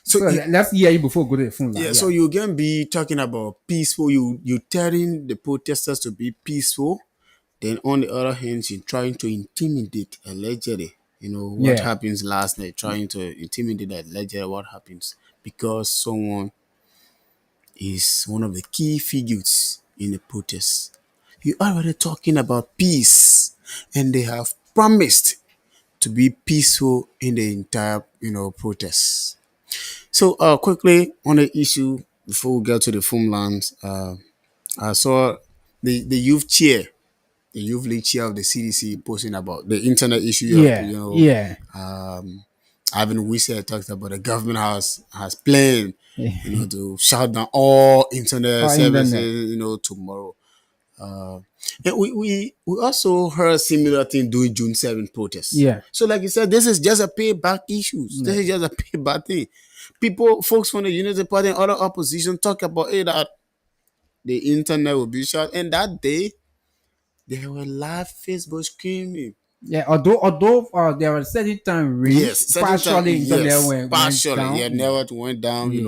Speaker 2: So
Speaker 3: So
Speaker 2: you,
Speaker 3: let's hear you before we go to the phone line.
Speaker 2: yeah,
Speaker 3: Yeah,
Speaker 2: so you can be talking about peaceful. You telling the protesters to be peaceful. Then on the other hand, you're trying to intimidate allegedly. You know what
Speaker 3: yeah,
Speaker 2: happens last night, trying to intimidate allegedly what happens because someone is one of the key figures in the protest. You already talking about peace, and they have promised to be peaceful in the entire, protest. So, quickly on the issue before we get to the phone lines, I saw the youth chair, the youth league chair of the CDC posting about the internet issue.
Speaker 3: yeah, yeah.
Speaker 2: Ivan Wisa talked about the government has planned,
Speaker 3: Yeah.
Speaker 2: to shut down all internet
Speaker 3: Or internet.
Speaker 2: services, tomorrow. Uh, and we also heard similar thing during June 7th protests.
Speaker 3: Yeah.
Speaker 2: So, like you said, this is just a payback issues. This
Speaker 3: Yeah.
Speaker 2: is just a payback thing. Folks from the Unity Party and other opposition talk about it that the internet will be shut, and that day they were live Facebook screaming.
Speaker 3: Yeah, although there was certain time range,
Speaker 2: Yes, certain time,
Speaker 3: partially internet
Speaker 2: yes,
Speaker 3: went
Speaker 2: partially, yeah,
Speaker 3: down. Yeah,
Speaker 2: never went down,
Speaker 3: yeah.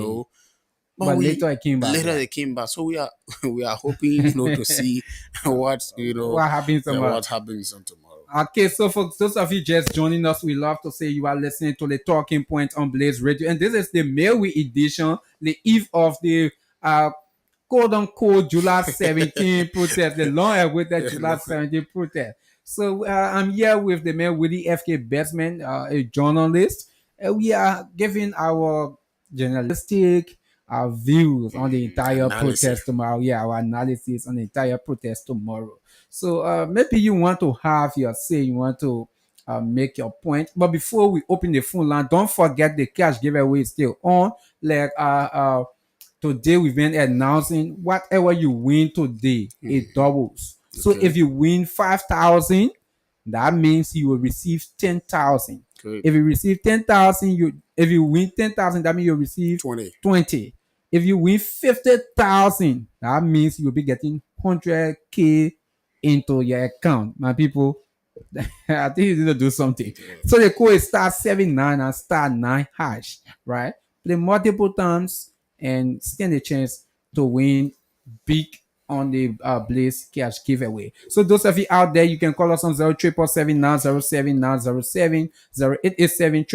Speaker 2: But
Speaker 3: But
Speaker 2: we
Speaker 3: later it came back.
Speaker 2: later
Speaker 3: Yeah.
Speaker 2: they came back, so we are we are hoping, to see what
Speaker 3: What happens tomorrow?
Speaker 2: what happens on tomorrow.
Speaker 3: Okay, so for those of you just joining us, we love to say you are listening to the Talking Point on Blaze Radio, and this is the May Week edition, the eve of the quote unquote July 17 protest, the long awaited July 17 protest. So I'm here with the man Willie F.K. Batsman, a journalist. We are giving our journalistic views on the entire
Speaker 2: Analysis.
Speaker 3: protest tomorrow. Yeah, our analysis on the entire protest tomorrow. So maybe you want to have your say, you want to make your point. But before we open the phone line, don't forget the cash giveaway is still on. Like today we've been announcing whatever you win today, it doubles. So
Speaker 2: Okay,
Speaker 3: if you win 5,000, that means you will receive 10,000.
Speaker 2: great.
Speaker 3: If you receive 10,000, if you win 10,000, that means you'll receive
Speaker 2: 20.
Speaker 3: 20. If you win 50,000, that means you'll be getting 100K into your account. My people, I think you need to do something. So the code is *79 and *9 hash, right? Play multiple times and stand a chance to win big on the Blaze Cash giveaway. So those of you out there, you can call us on 0777907 0887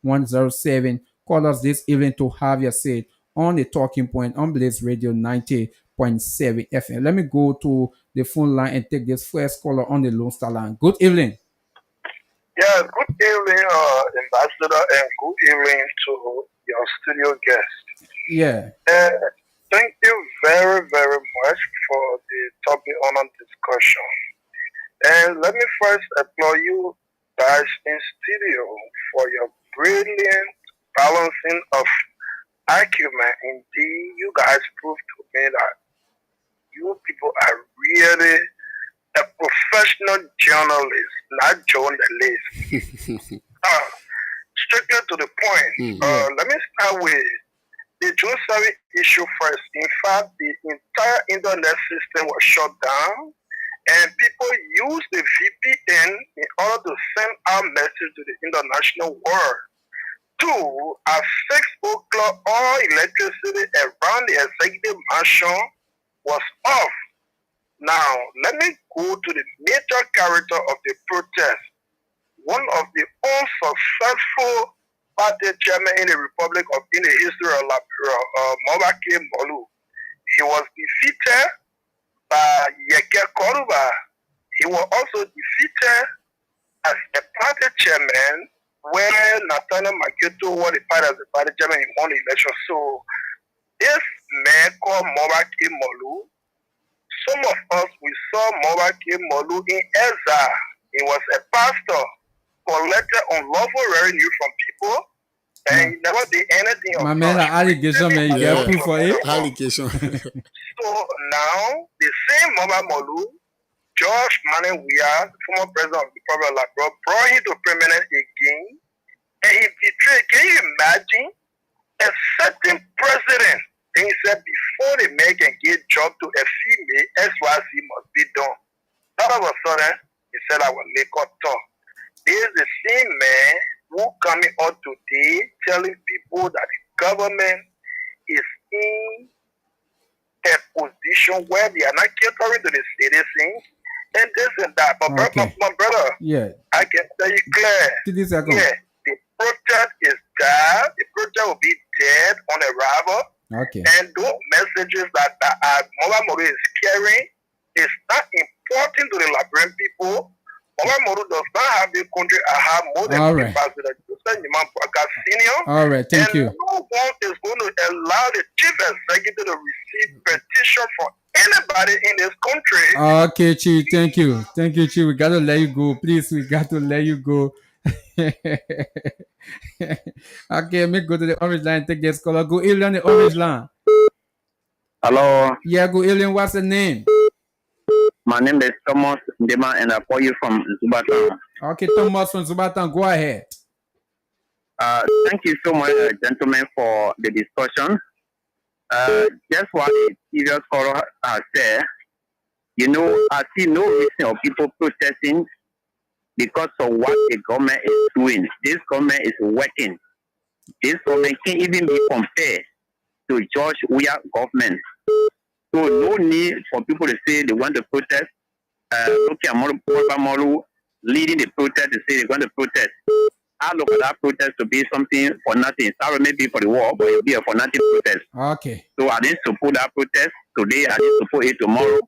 Speaker 3: 11107 Call us this evening to have your say on the Talking Point on Blaze Radio 90.7 FM. Let me go to the phone line and take this first caller on the Lone Star line. Good evening.
Speaker 4: Yeah, good evening, Ambassador, and good evening to your studio guest.
Speaker 3: Yeah.
Speaker 4: Thank you very, very much for the topic on discussion. And let me first applaud you guys in studio for your brilliant balancing of argument. Indeed, you guys proved to me that you people are really a professional journalist, not journalist. Strictly to the point. Let me start with the June 7 issue first. In fact, the entire internet system was shut down, and people used the VPN in order to send out messages to the international world. Two, at 6 o'clock, all electricity around the executive mansion was off. Now, let me go to the major character of the protest. One of the unsuccessful party chairman in the Republic of in the history of Liberia, Mobake Molu. He was defeated by Yeke Koruba. He was also defeated as a party chairman where Nathaniel Maketo was the party as the party chairman in one election. So this man called Morake Molu. Some of us, we saw Morake Molu in exile. He was a pastor, collected unlawful revenue from people, and he never did anything of
Speaker 3: My man,
Speaker 4: such.
Speaker 3: allegation, man, you get proof for it?
Speaker 2: Allegation.
Speaker 4: So now, the same Mama Molu, George Manenwia, former president of the Republic of Liberia, brought him to prominence again, and he betrayed. Can you imagine? A certain president, then he said, before they make and give job to a female, SYC must be done. All of a sudden, he said, I will make up talk. This is the same man who coming out today telling people that the government is in a position where they are not catering to the citizens and this and that. But my brother,
Speaker 3: yeah,
Speaker 4: I can tell you clear.
Speaker 3: 30 seconds.
Speaker 4: Yeah, the protest is dead. The protest will be dead on arrival.
Speaker 3: Okay.
Speaker 4: And those messages that Mama Molu is carrying is not important to the Liberian people. Mama Molu does not have the country I have more than
Speaker 3: all right.
Speaker 4: Senior.
Speaker 3: All right, thank you.
Speaker 4: No one is going to allow the chief executive to receive petition from anybody in this country.
Speaker 3: Okay, Chief, thank you. Thank you, Chief. We got to let you go. Please, we got to let you go. Okay, let me go to the orange line, take this caller. Go evening on the orange line.
Speaker 5: Hello.
Speaker 3: Yeah, go evening. What's the name?
Speaker 5: My name is Thomas Ndema and I call you from Zubatan.
Speaker 3: Okay, Thomas from Zubatan, go ahead.
Speaker 5: Thank you so much, gentlemen, for the discussion. Just what the previous caller has said, you know, I see no reason of people protesting because of what the government is doing. This government is working. This government can't even be compared to George Weah government. So no need for people to say they want to protest. Look at Molu leading the protest to say they want to protest. I look at that protest to be something for nothing. Sorry, maybe for the war, but it'll be a for nothing protest.
Speaker 3: Okay.
Speaker 5: So I didn't support that protest today. I didn't support it tomorrow.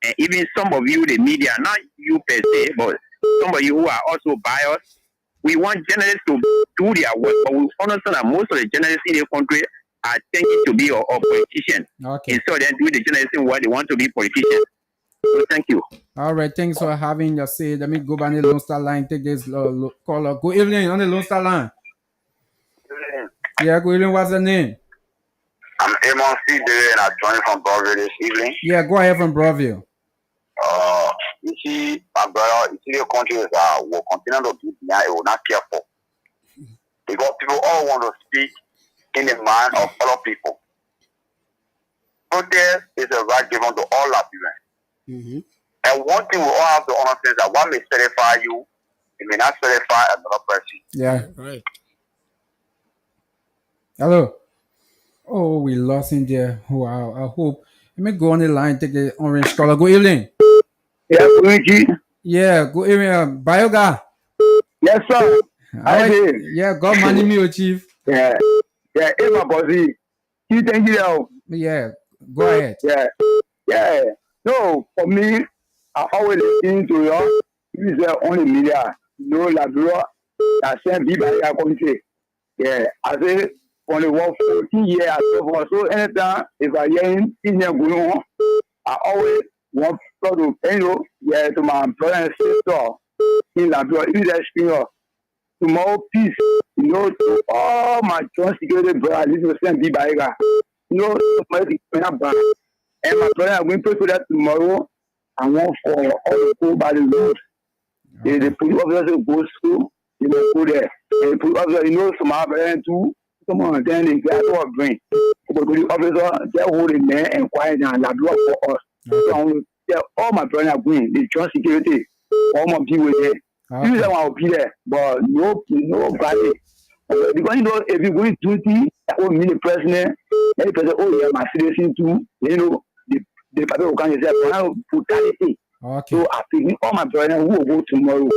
Speaker 5: And even some of you, the media, not you per se, but some of you who are also biased, we want journalists to do their work, but we understand that most of the journalists in the country are tending to be a politician.
Speaker 3: Okay.
Speaker 5: And so they do the journalism where they want to be politicians. So thank you.
Speaker 3: All right, thanks for having your say. Let me go back on the Lone Star line, take this caller. Good evening on the Lone Star line. Yeah, good evening. What's the name?
Speaker 6: I'm Amon C. and I joined from Broadview this evening.
Speaker 3: Yeah, go ahead from Broadview.
Speaker 6: You see, my brother, you see, the country is will continue to be behind. It will not care for because people all want to speak in the mind of other people. Protest is a right given to all Liberians.
Speaker 2: Mm-hmm.
Speaker 6: And one thing we all have to understand is that what may satisfy you, it may not satisfy another person.
Speaker 3: Yeah.
Speaker 2: Right.
Speaker 3: Hello. Oh, we lost him there. Wow. I hope. Let me go on the line, take the orange caller. Good evening.
Speaker 5: Yeah, Luigi.
Speaker 3: Yeah, good evening. Bioga.
Speaker 5: Yes, sir.
Speaker 3: How yeah, God money me, Chief.
Speaker 5: Yeah. Yeah, it's my bossy. You thank you.
Speaker 3: Yeah, go ahead.
Speaker 5: Yeah. Yeah. No, for me, I always listen to you. You say only media. No, Labrador. I send people I come say. Yeah, I say only 14 years. So anytime if I hear in here going on, I always want to yeah, to my brother and sister in Labrador. If there's tomorrow peace, you know, to all my joint security brothers, this is the same people. You know, and my brother, I'm going to pray for that tomorrow. I want for all to go by the road. The police officers go through, you know, go there. The police officer, you know, some of them too. Come on, then they get to bring. But the police officer, they're holding there and quiet and like block for us. So I want to tell all my brothers are going, the joint security, all my people there. You say I will be there, but nobody. Because you know, if you're going to duty, that will mean the president, any president, oh yeah, my citizen too, you know, the people who can say, brutality.
Speaker 3: Okay.
Speaker 5: So I think all my brothers who will go tomorrow,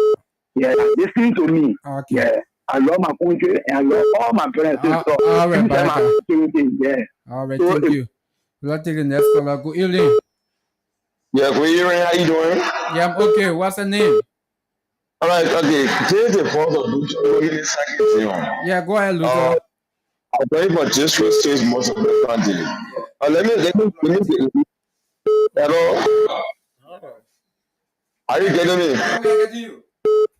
Speaker 5: yeah, listen to me.
Speaker 3: Okay.
Speaker 5: Yeah, I love my country and I love all my brothers.
Speaker 3: All right,
Speaker 5: yeah.
Speaker 3: All right, so thank you. We'll take the next caller. Good evening.
Speaker 7: Yeah, good evening. How you doing?
Speaker 3: Yeah, I'm okay. What's the name?
Speaker 7: All right, okay. Today is the 4th of June.
Speaker 3: Yeah, go ahead, Luca.
Speaker 7: I believe for just for stage most of the country. Hello, are you getting me?
Speaker 3: Yeah, we are getting you.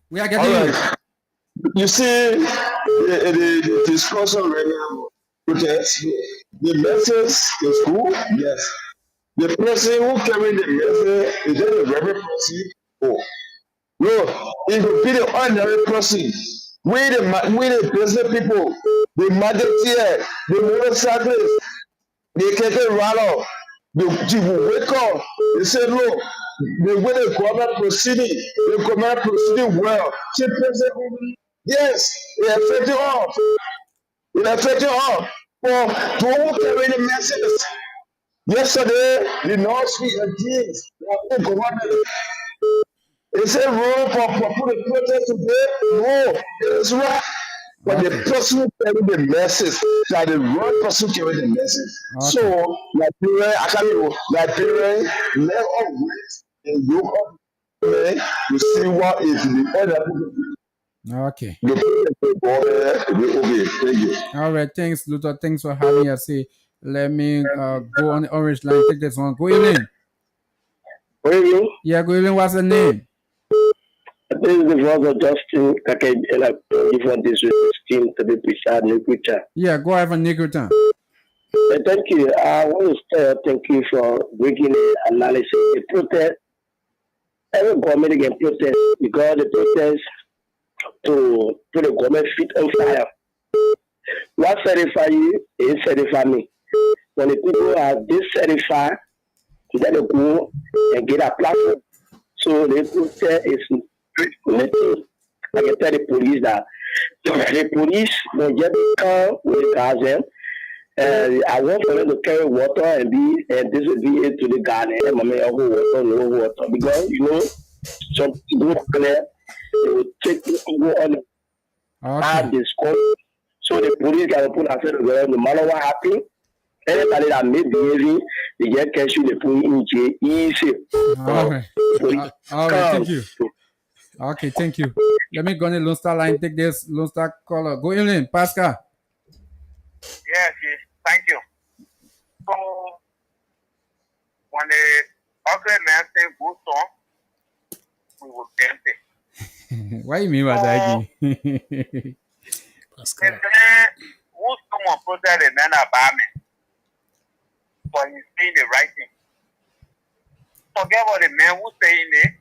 Speaker 3: We are
Speaker 7: All
Speaker 3: getting you.
Speaker 7: right. You see, the discussion right now, protest, the message is cool, yes. The person who carrying the message is just a reverend person. Oh, no, it will be the ordinary person. We the business people, the marketeer, the motorcyclists, they can get right off. They will wake up. They say, no, the way the government proceeding, the government proceeding well. See, president, yes, it affected all. It affected all. For to who carry the message. Yesterday, the North Street against the government. Is it wrong for put a protest today? No, it is right. But the
Speaker 3: Okay.
Speaker 7: person who carry the message, that the wrong person carry the message. So,
Speaker 3: Okay.
Speaker 7: Nigeria, actually, Nigeria, let us wait and look up to see what is the other
Speaker 3: Okay.
Speaker 7: the people okay, thank you.
Speaker 3: All right. Thanks, Luther. Thanks for having us. Say, let me go on the orange line. Take this one. Go in.
Speaker 8: Really?
Speaker 3: Yeah, go in. What's the name?
Speaker 8: This is the voice of Justin Kakejela from this team to be precise, Nikucha.
Speaker 3: Yeah, go have a Nickerton.
Speaker 8: Thank you. I want to thank you for bringing the analysis. The protest, every government can protest because the protest to put the government feet on fire. What satisfy you is satisfy me. When the people are dissatisfied, then they go and get a platform. So the protest is nothing. I can tell the police that the police will just come with Gaza. I want for them to carry water and distribute it to the garden. And mommy, water, no water. Because some people there, they will take go on
Speaker 3: Okay.
Speaker 8: this court. So the police can put themselves together no matter what happens. Anybody that may behaving, they just catch you, they put in jail easy.
Speaker 3: All right.
Speaker 8: Police
Speaker 3: All right.
Speaker 8: come.
Speaker 3: Thank you. Okay. Thank you. Let me go on the Lone Star line. Take this Lone Star caller. Go in, Pascal.
Speaker 6: Yes, yes. Thank you. So, when the ugly man say good song, we will dance it.
Speaker 3: What you mean by that?
Speaker 8: Pascal.
Speaker 6: Who someone protect the man about me for he's saying the right thing. Forget about the man who's saying it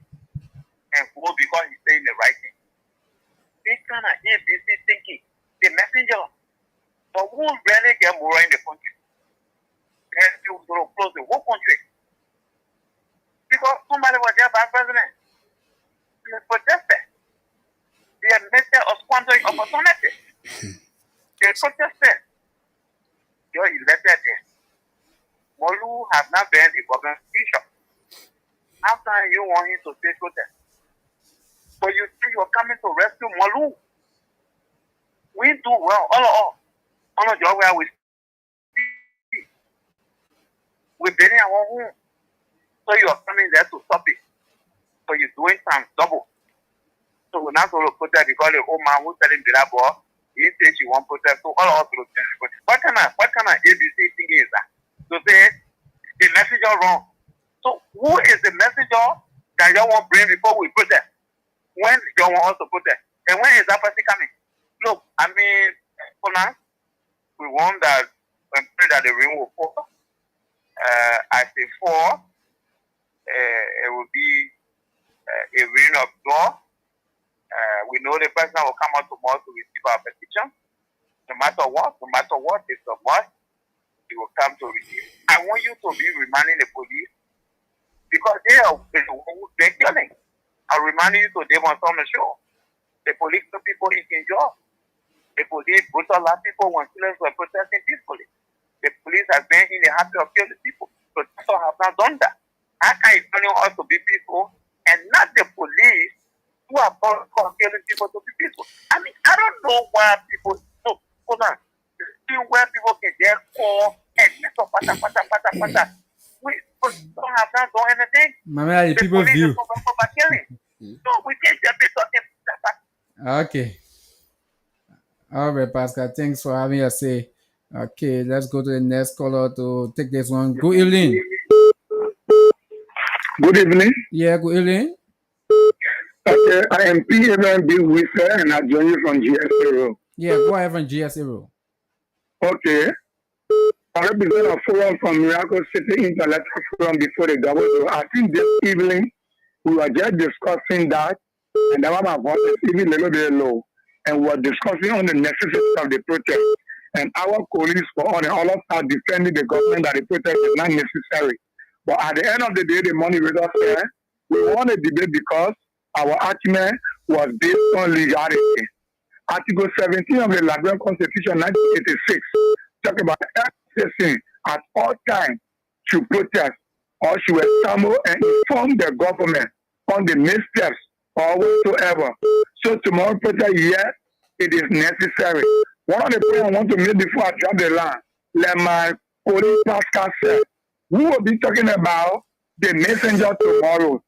Speaker 6: and go because he's saying the right thing. This kind of ABC thinking, the messenger, but who really get more in the country? And you will close the whole country. Because somebody was there by president. They protested. They admitted a squandering opportunity. They protested. You're elected there. Molu has not been a government bishop. How can you want him to say protest? But you say you're coming to rescue Molu. We do well. All of your way we bury our home. So you are coming there to stop it. So you're doing times double. So we're not going to protest because the old man who's telling the boy, he says she won't protest. So all of us will change. What kind of ABC thing is that? To say the messenger wrong. So who is the messenger that you want to bring before we protest? When you want us to protest? And when is that person coming? Look, I mean, for now, we want that and pray that the rain will fall. I say fall, it will be a rain of joy. We know the person will come out tomorrow to receive our petition. No matter what, it's a must. He will come to receive. I want you to be reminding the police because they are the one who they're killing. I'm reminding you to them on the show. The police took people in job. The police brutalized people when killers were protesting peacefully. The police has been in the habit of killing people. Protesters have not done that. How can you tell us to be peaceful and not the police who are killing people to be peaceful? I mean, I don't know why people hold on. Where people can get call and pata. We don't have not done anything.
Speaker 3: Mama, the
Speaker 6: The
Speaker 3: people
Speaker 6: police
Speaker 3: view.
Speaker 6: is for killing. So we can't just be talking.
Speaker 3: Okay. All right, Pascal. Thanks for having us say. Okay, let's go to the next caller to take this one. Good evening.
Speaker 5: Good evening.
Speaker 3: Yeah, good evening.
Speaker 5: Okay, I am PMB Whisper and I join you from GSA.
Speaker 3: Yeah, go ahead from GSA Road.
Speaker 5: Okay. I represent a forum from Miracle City Intellectual Forum before the government. I think this evening we were just discussing that, and that my voice is even a little bit low. And we were discussing on the necessity of the protest. And our colleagues for all of us are defending the government that the protest is not necessary. But at the end of the day, the money was not fair. We won a debate because our argument was based on legality. Article 17 of the Liberian Constitution 1986 talk about citizen at all times should protest or should assemble and inform the government on the missteps or whatsoever. So tomorrow protest, yes, it is necessary. One of the points I want to make before I drop the line, like my colleague Pascal said, we will be talking about the messenger tomorrow.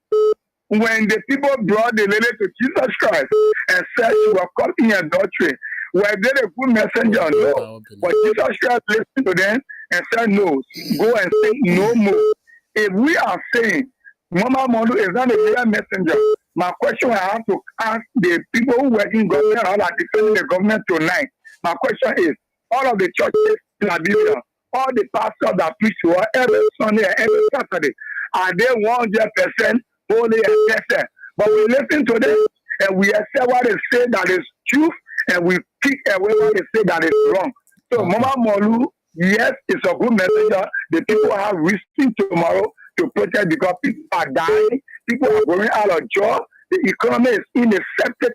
Speaker 5: When the people brought the lady to Jesus Christ and said she was caught in adultery, were they a good messenger? No. But Jesus Christ listened to them and said, no, go and say no more. If we are saying Mama Mondo is not a real messenger, my question I have to ask the people who work in government or are defending the government tonight, my question is, all of the churches in Liberia, all the pastors that preach to us every Sunday and every Saturday, are they 100% holy and perfect? But we listen to them and we accept what they say that is truth and we kick away what they say that is wrong. So Mama Molu, yes, it's a good messenger. The people have reason tomorrow to protest because people are dying, people are going out of job, the economy is in a septic,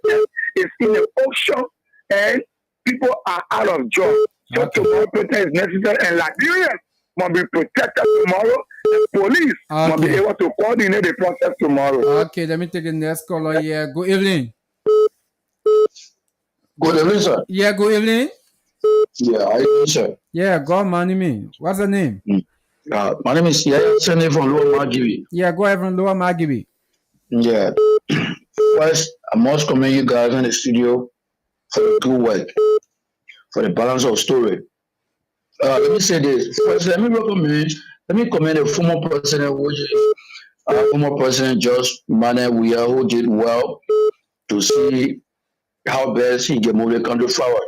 Speaker 5: it's in an ocean, and people are out of job. So tomorrow protest is necessary and Liberians must be protected tomorrow. The police must be able to coordinate the process tomorrow.
Speaker 3: Okay, let me take the next caller here. Good evening.
Speaker 7: Good evening, sir.
Speaker 3: Yeah, good evening.
Speaker 7: Yeah, how you doing, sir?
Speaker 3: Yeah, God money me. What's the name?
Speaker 7: My name is Yaya Chene from Lower Magibi.
Speaker 3: Yeah, go ahead from Lower Magibi.
Speaker 7: Yeah. First, I must commend you guys in the studio for the good work, for the balance of story. Let me say this. First, let me commend the former president, which is former president George Mane Weah, who did well to see how best he can move the country forward.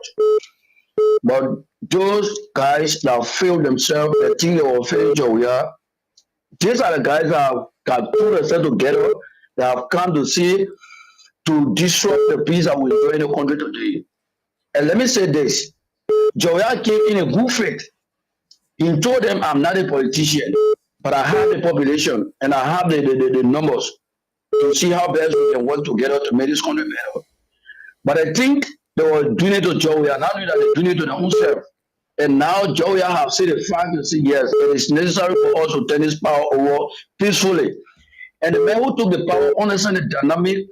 Speaker 7: But those guys that feel themselves, they think they will fail Weah, these are the guys that have put themselves together, that have come to see, to disrupt the peace that we enjoy in the country today. And let me say this, Joya came in a good faith. He told them, I'm not a politician, but I have the population and I have the numbers to see how best we can work together to make this country better. But I think they were doing it to Joya, not only that they're doing it to their own self. And now Joya have said the fact and say, yes, it is necessary for us to turn this power over peacefully. And the man who took the power understand the dynamic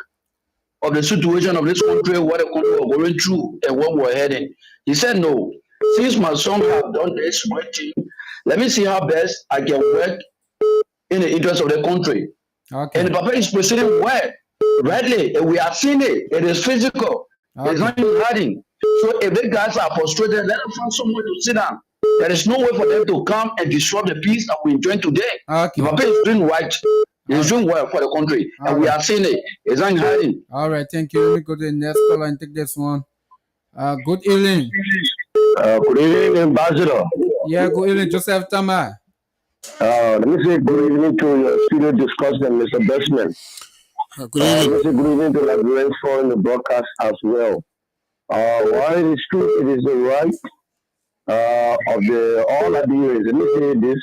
Speaker 7: of the situation of this country, what the country was going through and what we're heading. He said, no, since my son have done this great thing, let me see how best I can work in the interest of the country.
Speaker 3: Okay.
Speaker 7: And the papa is proceeding well, rightly, and we are seeing it. It is physical. Okay. It's not even hiding. So if the guys are frustrated, let them find somewhere to sit down. There is no way for them to come and disrupt the peace that we enjoy today.
Speaker 3: Okay.
Speaker 7: The papa is doing right. He's doing well for the country, and we are seeing it. It's not hiding.
Speaker 3: All right, thank you. Let me go to the next caller and take this one. Good evening.
Speaker 8: Good evening, Ambassador.
Speaker 3: Yeah, good evening, Joseph Tama.
Speaker 8: Let me say good evening to your studio discussant, Mr. Bestman.
Speaker 2: Good evening.
Speaker 8: Let me say good evening to Liberians following the broadcast as well. While it is true, it is the right of the all Liberians. Let me say this.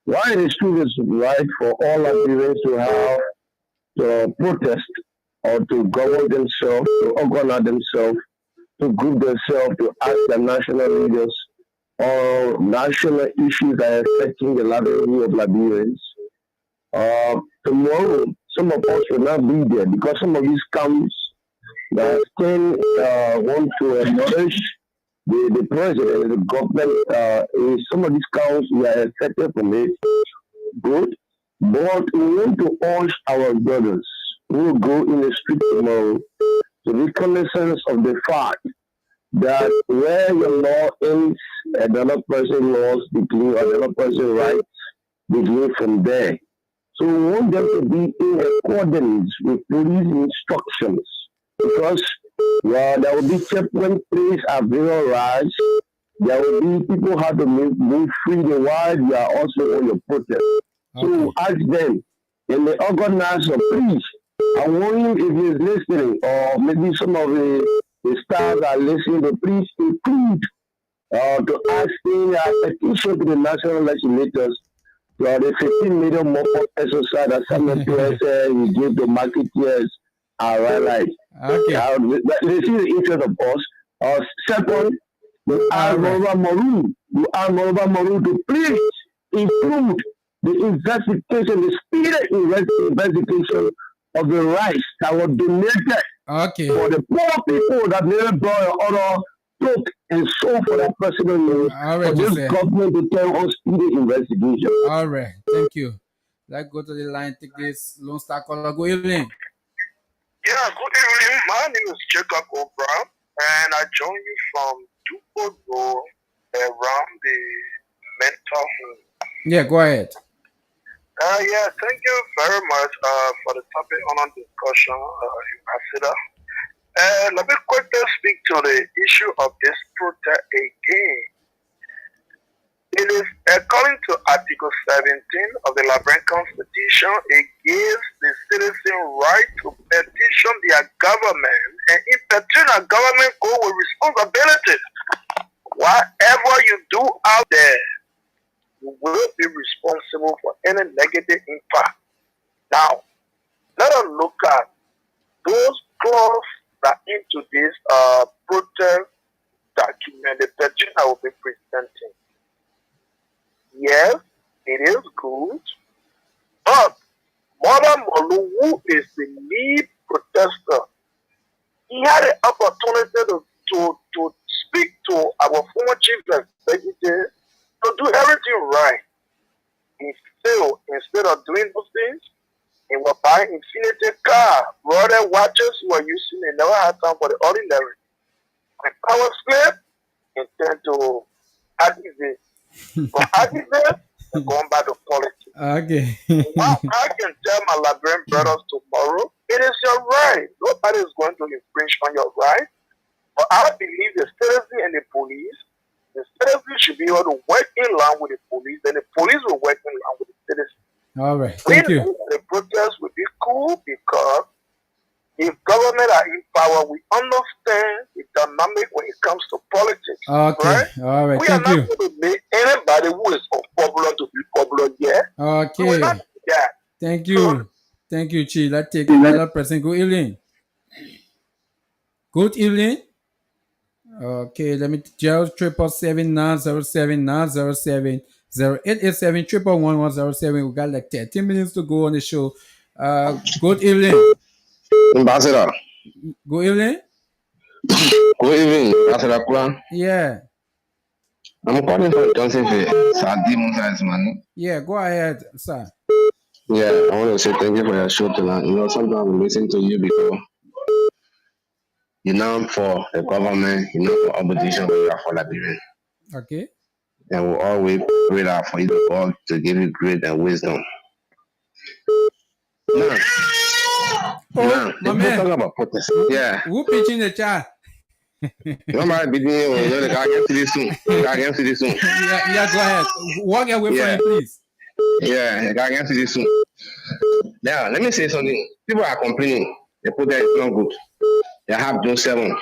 Speaker 8: While it is true, it is right for all Liberians to have to protest or to govern themselves, to organize themselves, to group themselves, to ask their national leaders or national issues that are affecting the livelihood of Liberians. Tomorrow, some of us will not be there because some of these camps that still want to acknowledge the president, the government, some of these counts we are affected from it. Good. But we want to urge our brothers who will go in the street tomorrow to be cognizant of the fact that where your law ends, another person laws begin, another person rights begin from there. So we want them to be in accordance with police instructions because there will be checkpoint police are very large. There will be people have to move freely while you are also on your protest. So ask them, and the organizer, please, I'm wondering if he's listening, or maybe some of the staff are listening, but please include to ask in a petition to the national legislators the 15 million more exercise that some employers we give the marketeers are right. Okay. They see the interest of us. Second, we ask Morova Moru to please include the investigation, the speedy investigation of the rights that were donated for the poor people that never brought order took and sold for their personal use. For this government to tell us speedy investigation.
Speaker 3: All right, thank you. Let's go to the line. Take this Lone Star caller. Good evening.
Speaker 4: Yeah, good evening. My name is Jacob O'Brien, and I join you from Dupo around the mental home.
Speaker 3: Yeah, go ahead.
Speaker 4: Yeah, thank you very much for the topic on discussion, Ambassador. Let me quickly speak to the issue of this protest again. It is according to Article 17 of the Liberian Constitution, it gives the citizen right to petition their government, and in petition, government go with responsibility. Whatever you do out there, you will be responsible for any negative impact. Now, let us look at those clauses that into this protest document, the petition I will be presenting. Yes, it is good, but Mother Molu, who is the lead protester, he had the opportunity to speak to our former chief executive to do everything right. He failed. Instead of doing those things, he was buying infinity car, brother watches he was using, they never had time for the ordinary. When power slip, intend to activate. From activate, going back to politics.
Speaker 3: Okay.
Speaker 4: Now, I can tell my Liberian brothers tomorrow, it is your right. Nobody is going to infringe on your right. But I believe the citizen and the police, the citizen should be able to work in line with the police, and the police will work in line with the citizen.
Speaker 3: All right, thank you.
Speaker 4: The protest will be cool because if government are in power, we understand the dynamic when it comes to politics.
Speaker 3: Okay,
Speaker 4: right?
Speaker 3: All right,
Speaker 4: we
Speaker 3: thank
Speaker 4: are
Speaker 3: you.
Speaker 4: not going to make anybody who is unpopular to be popular yet.
Speaker 3: Okay,
Speaker 4: that.
Speaker 3: Thank you. Thank you, Chi. Let's take another person. Good evening. Good evening. Okay, let me 0779079070887 We got like 13 minutes to go on the show. Good evening.
Speaker 7: Ambassador.
Speaker 3: Good evening.
Speaker 7: Good evening, Ambassador Kula.
Speaker 3: Yeah.
Speaker 7: I'm calling from Johnsonville. Sadi Musa is man.
Speaker 3: Yeah, go ahead, sir.
Speaker 7: Yeah, I want to say thank you for your show tonight. You know, sometimes we listen to you because you're not for the government, you're not for opposition, but you are for Liberian.
Speaker 3: Okay.
Speaker 7: And we always pray that for you to God to give you grace and wisdom. Now,
Speaker 3: my man.
Speaker 7: Talk about protest. Yeah.
Speaker 3: Who pitching the child?
Speaker 7: Nobody beating you. You know, the guy gets to this soon.
Speaker 3: Yeah, go ahead. Walk away from it, please.
Speaker 7: Yeah, the guy gets to this soon. Now, let me say something. People are complaining. The protest is not good. They have June 7.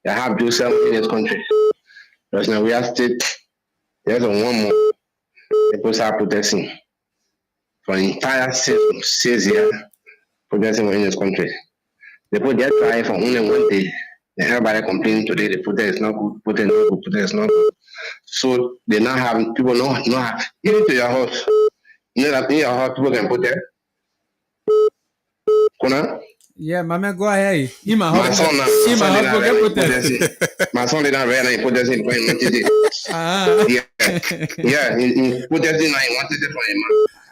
Speaker 7: They have June 7 in this country. Because now we are state, there's one more. People start protesting. For the entire 6 years, protesting in this country. They put their try for only one day. And everybody complaining today, the protest is not good, protest is not good. So they now have people not have, even to your house. You know that in your house, people can protest. KONAH?
Speaker 3: Yeah, my man, go ahead. In my
Speaker 7: house, my son did not read and protesting for him. Yeah, he protesting and he wanted it for him.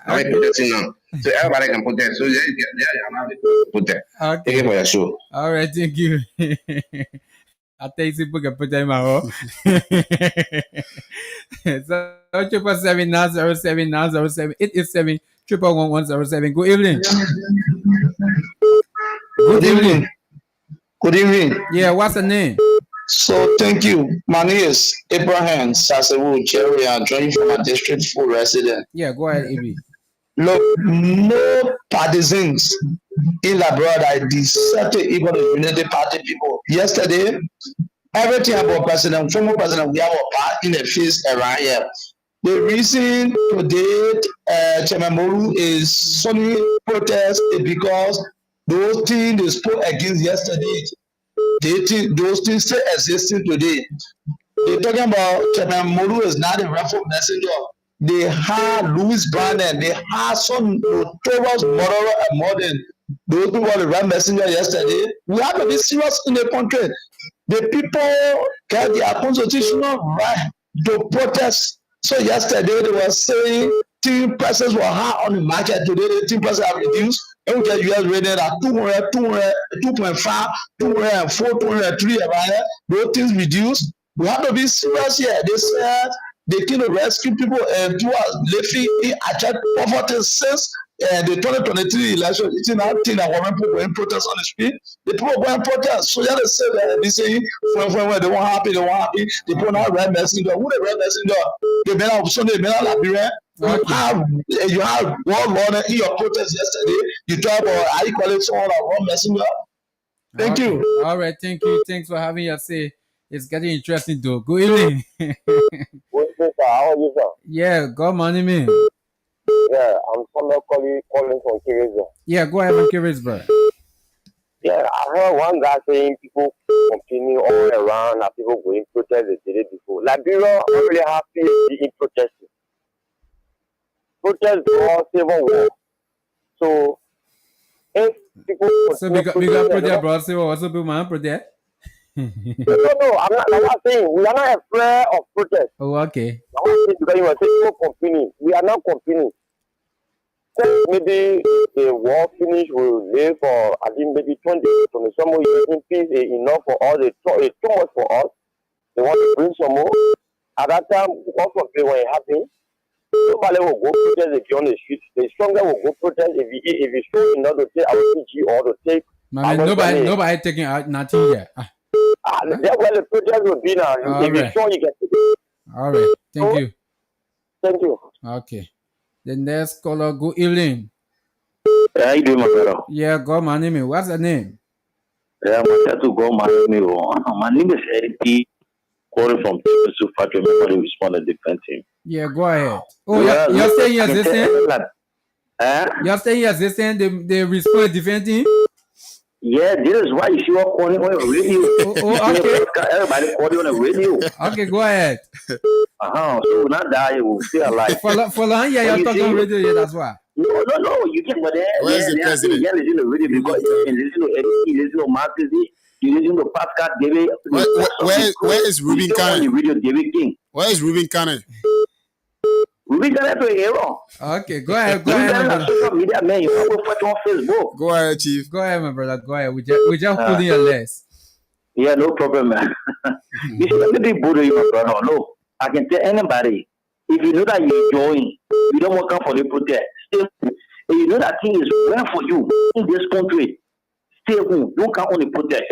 Speaker 7: I'm protesting now. So everybody can protest. So they are allowed to protest.
Speaker 3: Okay.
Speaker 7: Thank you for your show.
Speaker 3: All right, thank you. I think you put them out. So 777 It is 71107. Good evening. Good
Speaker 9: Good
Speaker 3: evening.
Speaker 9: evening. Good evening.
Speaker 3: Yeah, what's the name?
Speaker 9: So thank you. My name is Abraham Sasewu Jerry. I'm joining from a district full resident.
Speaker 3: Yeah, go ahead, AB.
Speaker 9: Look, no partisans in Labrador that deserted even the Unity Party people. Yesterday, everything about President, former President, we have a part in the face around here. The reason today Chairman Moru is suddenly protest is because those things they spoke against yesterday, those things still existing today. They're talking about Chairman Moru is not a rifle messenger. They had Louis Brandon, they had some notorious murderer and more than those people were the right messenger yesterday. We have to be serious in the country. The people get their constitutional right to protest. So yesterday they were saying tin prices were high on the market. Today the tin prices have reduced. And we get US rated at 200, 2.5, 204, 203 around. Those things reduced. We have to be serious here. They said they can rescue people and do us living at poverty since the 2023 election. It's not thing that when people go in protest on the street, the people go in protest. So you have to say that they say when they won't happy, they won't happy. The people not red messenger. Who the red messenger? They been out Sunday, they been out Liberia. You have one runner in your protest yesterday. You talk about how you call it someone a wrong messenger. Thank you.
Speaker 3: All right, thank you. Thanks for having your say. It's getting interesting though. Good evening.
Speaker 10: How are you, sir?
Speaker 3: Yeah, God money me.
Speaker 10: Yeah, I'm calling from Kirisa.
Speaker 3: Yeah, go ahead and curious, bro.
Speaker 10: Yeah, I heard one guy saying people complaining all around that people going protest the day before. Liberia don't really have PhD in protesting. Protest war, civil war. So if people
Speaker 3: So we got protest, bro. So what's up, man? Protest?
Speaker 10: no, I'm not saying we are not afraid of protest.
Speaker 3: Oh, okay.
Speaker 10: I'm not saying because you were saying people complaining. We are not complaining. So maybe the war finish will live for I think maybe 20 some more years in peace is enough for us. It's too much for us. They want to bring some more. At that time, what complain when it happens? Nobody will go protest if you're on the street. The stronger will go protest if it's strong enough to take our PG or to take.
Speaker 3: Nobody taking out nothing yet.
Speaker 10: That's where the protest will be now. If you're strong, you can take it.
Speaker 3: All right. Thank you.
Speaker 10: Thank you.
Speaker 3: Okay. The next caller, good evening.
Speaker 11: How you doing, my brother?
Speaker 3: Yeah, God, my name is. What's the name?
Speaker 11: Yeah, my name is Eddie P. Calling from Su Factory Memory Respondent Defense Team.
Speaker 3: Yeah, go ahead. Oh, you're saying you're existing? You're saying you're existing? They respond defense team?
Speaker 11: Yeah, this is why you see what calling on the radio.
Speaker 3: Okay.
Speaker 11: Everybody calling on the radio.
Speaker 3: Okay, go ahead.
Speaker 11: So not die, you will stay alive.
Speaker 3: For long, yeah, you're talking on radio, yeah, that's why.
Speaker 11: No, you can go there.
Speaker 2: Where's the president?
Speaker 11: Yeah, listen to radio because you can listen to Eddie, listen to Marcus, you listen to Pascal, David.
Speaker 2: Where is Ruben Cannon? Where is Ruben Cannon?
Speaker 11: Ruben Cannon to a hero.
Speaker 3: Okay, go ahead.
Speaker 11: Social media man, you can go put on Facebook.
Speaker 2: Go ahead, Chief.
Speaker 3: Go ahead, my brother. Go ahead. We just pulling your legs.
Speaker 11: Yeah, no problem, man. You see, let me be bold you, my brother. No, I can tell anybody. If you know that you're enjoying, you don't want to come for the protest. Stay home. If you know that thing is well for you in this country, stay home. Don't come on the protest.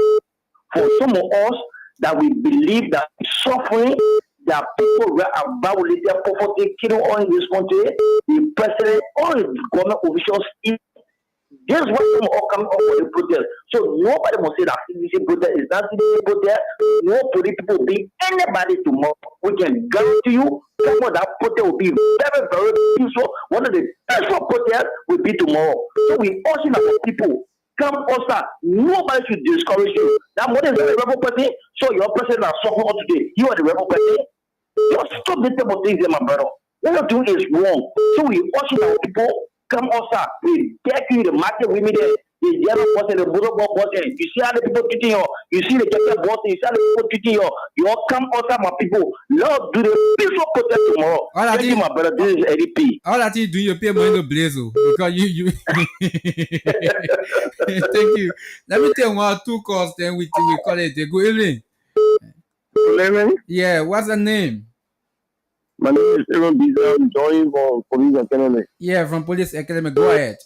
Speaker 11: For some of us that we believe that suffering, that people were violating poverty, killing all in this country, the president, all the government officials, this is what some all coming up for the protest. So nobody must say that CDC protest is not CDC protest. No political be anybody tomorrow. We can guarantee you some of that protest will be very, very peaceful. One of the peaceful protests will be tomorrow. So we also have people come outside. Nobody should discourage you. That money is not a rebel party. So your president are suffering today. You are the rebel party. Just stop this type of things, my brother. What you're doing is wrong. So we also have people come outside. We get you in the market with me there. The yellow person, the blue person. You see how the people treating you. You see the jacket boss. You see how the people treating you. You all come outside, my people. Lord, do the peaceful protest tomorrow. Thank you, my brother. This is Eddie P.
Speaker 3: All that you do, you pay money to blaze because you. Thank you. Let me tell 1 or 2 calls. Then we call it a good evening.
Speaker 5: Ekeleme.
Speaker 3: Yeah, what's the name?
Speaker 5: My name is Aaron Biza. I'm joining from Police Academy.
Speaker 3: Yeah, from Police Academy. Go ahead.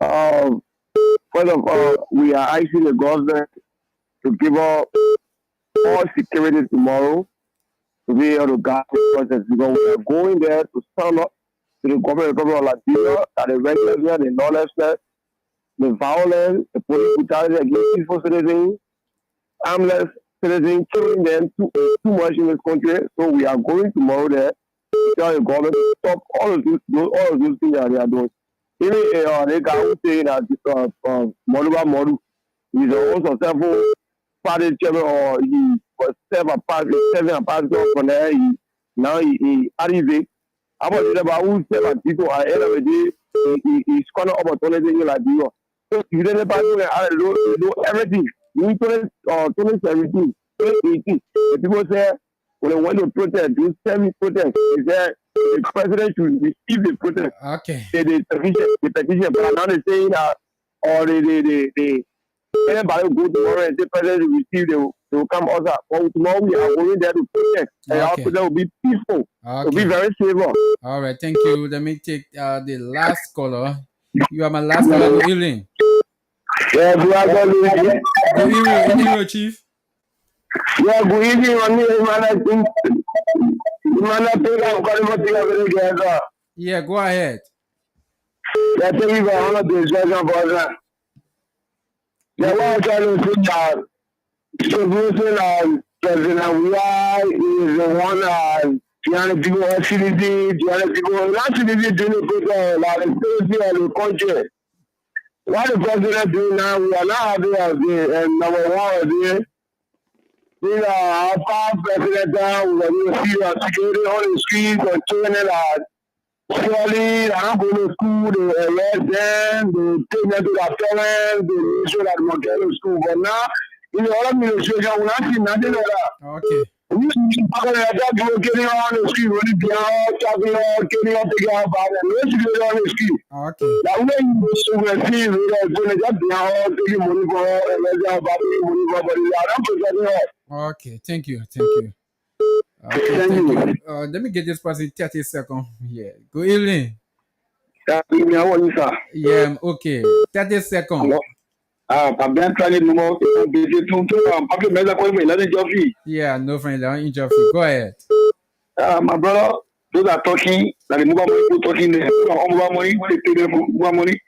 Speaker 5: First of all, we are asking the government to give us all security tomorrow to be able to guard the process because we are going there to stand up to the government of Liberia that the recklessness, the lawlessness, the violence, the police brutality against peaceful citizens, armless citizens, killing them too much in this country. So we are going tomorrow there to tell the government to stop all of those things that they are doing. Even the guy who saying that Moruba Moru is also successful party chairman or he was serving a pastor from there. Now he arrived. About the about who serve at people at the end of the day, he's calling opportunity in Liberia. So you didn't pass do everything. You 2017, 2018. The people say when they want to protest, do semi-protest. They say the president should receive the protest.
Speaker 3: Okay.
Speaker 5: The petition. But now they're saying that or anybody who go tomorrow and the president will receive, they will come also. But tomorrow we are going there to protest. And our protest will be peaceful.
Speaker 3: Okay.
Speaker 5: It will be very safe.
Speaker 3: All right, thank you. Let me take the last caller. You are my last caller. Good evening.
Speaker 5: Yeah, good
Speaker 3: evening, Chief.
Speaker 5: Yeah, good evening.
Speaker 3: Yeah, go ahead.
Speaker 5: Yeah, thank you for all of the discussion for that. Yeah, what I'm trying to say that solution President Wai is the one trying to people facility, trying to people not citizen doing the like the safety of the country. What the president doing now, we are not having as the number one we are our president down, we are going to see security on the streets and children surely they're not going to school, they arrest them, they take them to their parents, they make sure that they don't get to school. But now, in the other administration, we're not seeing nothing like that.
Speaker 3: Okay.
Speaker 5: You getting on the street, really be out, talking on, getting on, taking out about them. Let's get on the street.
Speaker 3: Okay.
Speaker 5: Now, when you see, we're going to just be out, taking money for all, and let's have taking money for everybody. I'm protecting all.
Speaker 3: Okay, thank you. Okay, thank you. Let me get this person 30 seconds. Yeah. Good evening.
Speaker 5: Good evening. How are you, sir?
Speaker 3: Yeah, I'm okay. 30 seconds.
Speaker 5: I'm trying to know
Speaker 3: yeah, no friend, interview. Go ahead.
Speaker 5: My brother, those are talking, like the mobile people talking there. Mobile money, they pay them mobile money.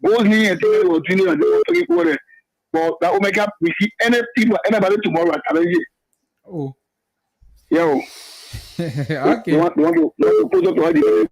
Speaker 5: Goes here and take them to Junior and they're talking for it. But that will make up, we see anybody tomorrow at Challenge.
Speaker 3: Oh.
Speaker 5: Yo.
Speaker 3: Okay.
Speaker 5: You want to put up to